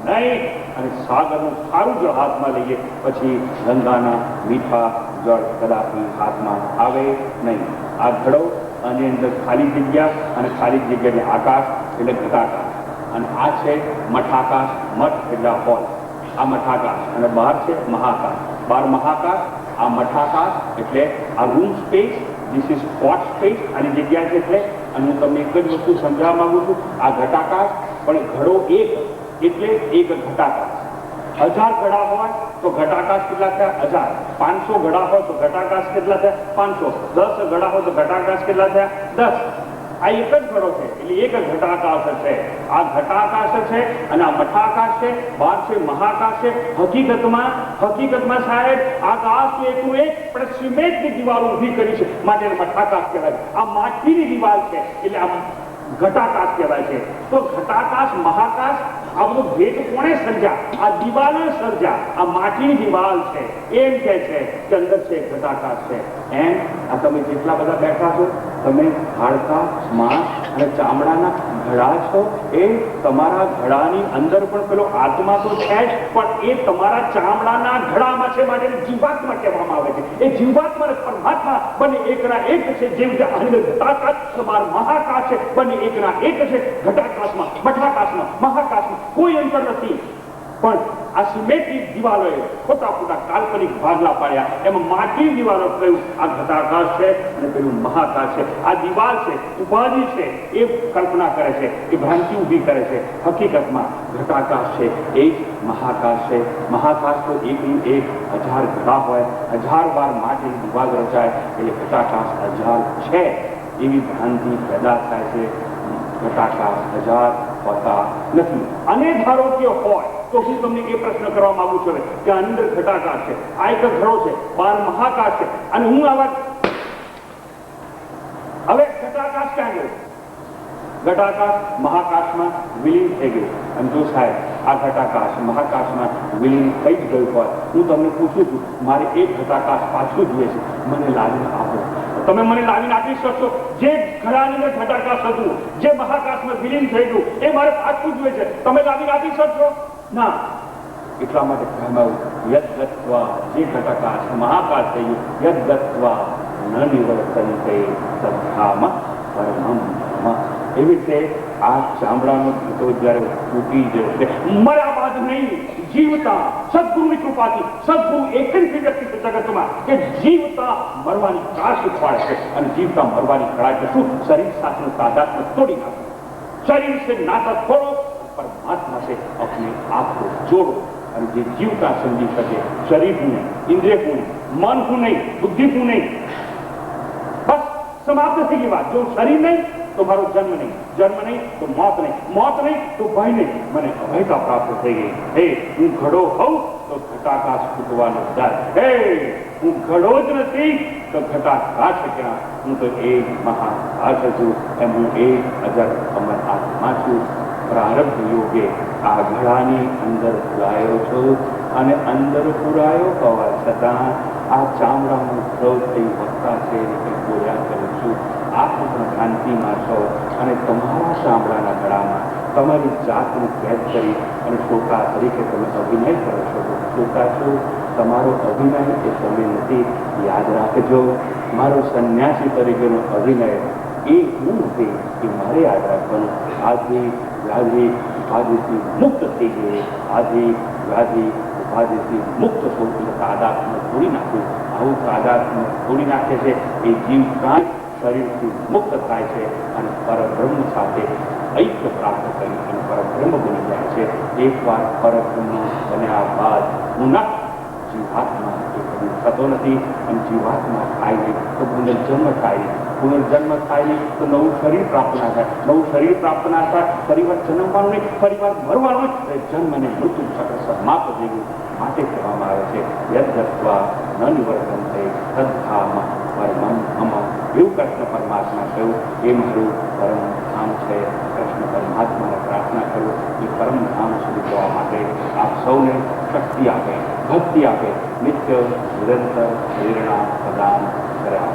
નહીં. અને સાગરનું સારું જળ હાથમાં લઈએ પછી ગંગાના મીઠા જળ કદાપી હાથમાં આવે નહીં. આ ઘડો આની અંદર ખાલી જગ્યા અને ખાલી જગ્યાને આકાશ એટલે ઘટાકાશ. અને આ છે મઠાકાશ. મઠ એટલે હોલ. આ મઠાકાશ અને બહાર છે મહાકાશ. બહાર મહાકાશ, આ મઠાકાશ એટલે આ room space. This is spot space. આની જગ્યા છે એટલે. અને હું તમને એક જ વસ્તુ સમજાવવા માંગુ છું. આ ઘટાકાશ પણ ઘડો એક એટલે એક ઘટાકાશ. 1000 ઘડા હોય તો ઘટાકાશ કેટલા થયા? 1000. 500 ઘડા હોય તો ઘટાકાશ કેટલા થયા? 500. 10 ઘડા હોય તો ઘટાકાશ કેટલા થયા? 10. આ એક જ ઘડો છે એટલે એક ઘટાકાશ છે. આ ઘટાકાશ છે અને આ મઠાકાશ છે. બહાર છે મહાકાશ છે. હકીકતમાં સાહેબ આકાશ એકનું એક પણ સિમેન્ટની દિવાલો ઊભી કરી છે માટે મઠાકાશ કહેવાય. આ માટીની દિવાલ છે એટલે આ ઘટાકાશ કહેવાય છે. તો ઘટાકાશ મહાકાશ આ બધું ભેદ કોણે સર્જા? આ દિવાલે સર્જા. આ માટીની દિવાલ છે એમ કે છે કે અંદર છે ઘટાકાશ છે. એમ આ તમે જેટલા બધા બેઠા છો તમે હાડકા, માંસ અને ચામડાના ઘડા છો. એ તમારા ઘડાની અંદર પણ પેલો આત્મા તો છે જ, પણ એ તમારા ચામડાના ઘડામાં છે માટે જીવાત્મા કહેવામાં આવે છે. એ જીવાત્મા અને પરમાત્મા બંને એકના એક છે. જેમ કે અંદર ઘટાકાશ બહાર મહાકાશ છે, બંને એકના એક છે. ઘટાકાશમાં, મઠાકાશમાં, મહાકાશમાં કોઈ અંતર નથી. પણ આ સિમેન્ટની દિવાલોએ ખોટા કાલ્પનિક ભાગલા પાડ્યા. એમાં માટીની દિવાલો કહ્યું આ ઘટાકાશ છે અને પેલું મહાકાશ છે. આ દિવાલ છે, ઉપાધિ છે, એ કલ્પના કરે છે, એ ભ્રાંતિ ઊભી કરે છે. હકીકતમાં ઘટાકાશ છે એ જ મહાકાશ છે. મહાકાશ તો એકનું એક 1000 ઘડા હોય, 1000 વાર માટીની દિવાલ રચાય એટલે ઘટાકાશ 1000 છે એવી ભ્રાંતિ પેદા થાય છે. ઘટાકાશ 1000 હોતા નથી. અને ધારો કે હોય તો હું તમને એ પ્રશ્ન કરવા માંગુ છું કે અંદર ઘટાકાશ છે, આ એક ઘડો છે, બહાર મહાકાશ છે, અને હું આવા હવે ઘટાકાશ ક્યાં ગયો? ઘટાકાશ મહાકાશમાં વિલીન થઈ ગયું. અને જો સાહેબ આ ઘટાકાશ મહાકાશમાં વિલીન થઈ જ ગયું હોય, હું તમને પૂછું છું મારે એક ઘટાકાશ પાછું જોઈએ છે, મને લાવીને આપો. તમે મને લાવીને આપી શકશો? જે ઘડાની અંદર ઘટાકાશ હતું, જે મહાકાશમાં વિલીન થઈ ગયું, એ મારે પાછું જોઈએ છે. તમે લાવીને આપી શકશો? ના. એટલા માટે કહેવાયું યદ્ગત્વા, જે ઘટાકાશ મહાકાશ થઈ ગયું, યદ્ગત્વા ન નિવર્તન્તે તદ્ધામ પરમમ ધામ. એવી રીતે આ ચામડાનો ઘટો જયારે તૂટી જશે, મર્યા બાદ નહીં, જીવતા સદગુરુની કૃપાથી, સદગુરુ એક જ વ્યક્તિ છે જગતમાં કે જીવતા મરવાની કળા શીખવાડે છે. અને જીવતા મરવાની કળા એટલે શું? શરીર સાથેનું તાદાત્મ્ય તોડી નાખો. શરીર से नाता छोड़ो, परमात्मा से अपने आप को जोड़ो. અને જે જીવતા સમજી શકે, શરીર હું નહીં, ઇન્દ્રિય હું નહીં, મન હું નહીં, બુદ્ધિ હું નહીં, બસ સમાપ્ત થઈ ગઈ વાત. જો શરીર નહીં તો મારો જન્મ નહીં, જન્મ નહીં તો મોત નહીં, મોત નહીં તો ભય નહીં, મને અભયતા પ્રાપ્ત થઈ ગઈ. હે હું ઘડો હોઉં તો ઘટાકાશ ફૂટવાનો ડર. હે હું ઘડો જ નથી તો ઘટાકાશ ક્યાં? હું તો એક મહાકાશ છું. એમ હું એક અજર અમર આત્મા છું. પ્રારબ્ધ યોગે આ ઘડાની અંદર પુરાયો છું અને અંદર પુરાયો હોવા છતાં આ ચામડાનું સ્ત્રોત થઈ વધતા છે રીતે બોલ્યા કરું છું. આપ પણ ભ્રાંતિમાં છો અને તમારા ચામડાના ગળામાં તમારી જાતને કેદ કરી અને શ્રોતા તરીકે તમે અભિનય કરો છો. શ્રોતા છો, તમારો અભિનય એ તમે નથી. યાદ રાખજો, મારો સંન્યાસી તરીકેનો અભિનય એ હું નથી, એ મારે યાદ રાખવાનું. આદિ વ્યાધિ ઉપાધિથી મુક્ત થઈ ગઈ, આદિ વ્યાધિ ઉપાધિથી મુક્ત થવું તાદાત્મ્ય તોડી નાખ્યું. આવું તાદાત્મ્ય તોડી નાખે છે એ જીવ કાંઈ શરીરથી મુક્ત થાય છે અને પરબ્રહ્મ સાથે ઐક્ય પ્રાપ્ત કરી અને પરબ્રહ્મ બની જાય છે. એકવાર પરબ્રહ્મ બન્યા બાદ પુનઃ જીવાત્મા એ કદી થતો નથી. અને જીવાત્મા થાય નહીં તો પુનર્જન્મ થાય નહીં, પુનર્જન્મ થાય નહીં તો નવું શરીર પ્રાપ્ત ના થાય, નવું શરીર પ્રાપ્ત ના થાય ફરીવાર જન્મવાનું નહીં, ફરીવાર મરવાનું નહીં. જન્મ અને મૃત્યુ ચક્ર સમાપ્ત થઈ ગયું. માટે કહેવામાં આવે છે યદ્ગત્વા ન નિવર્તન્તે તદ્ધામ પરમમ મમ. એવું કૃષ્ણ પરમાત્મા કહ્યું એ મારું પરમ ધામ છે. કૃષ્ણ પરમાત્માને પ્રાર્થના કરું એ પરમ ધામ સુધી જવા માટે આપ સૌને શક્તિ આપે, ભક્તિ આપે, નિત્ય નિરંતર પ્રેરણા પ્રદાન કર્યા.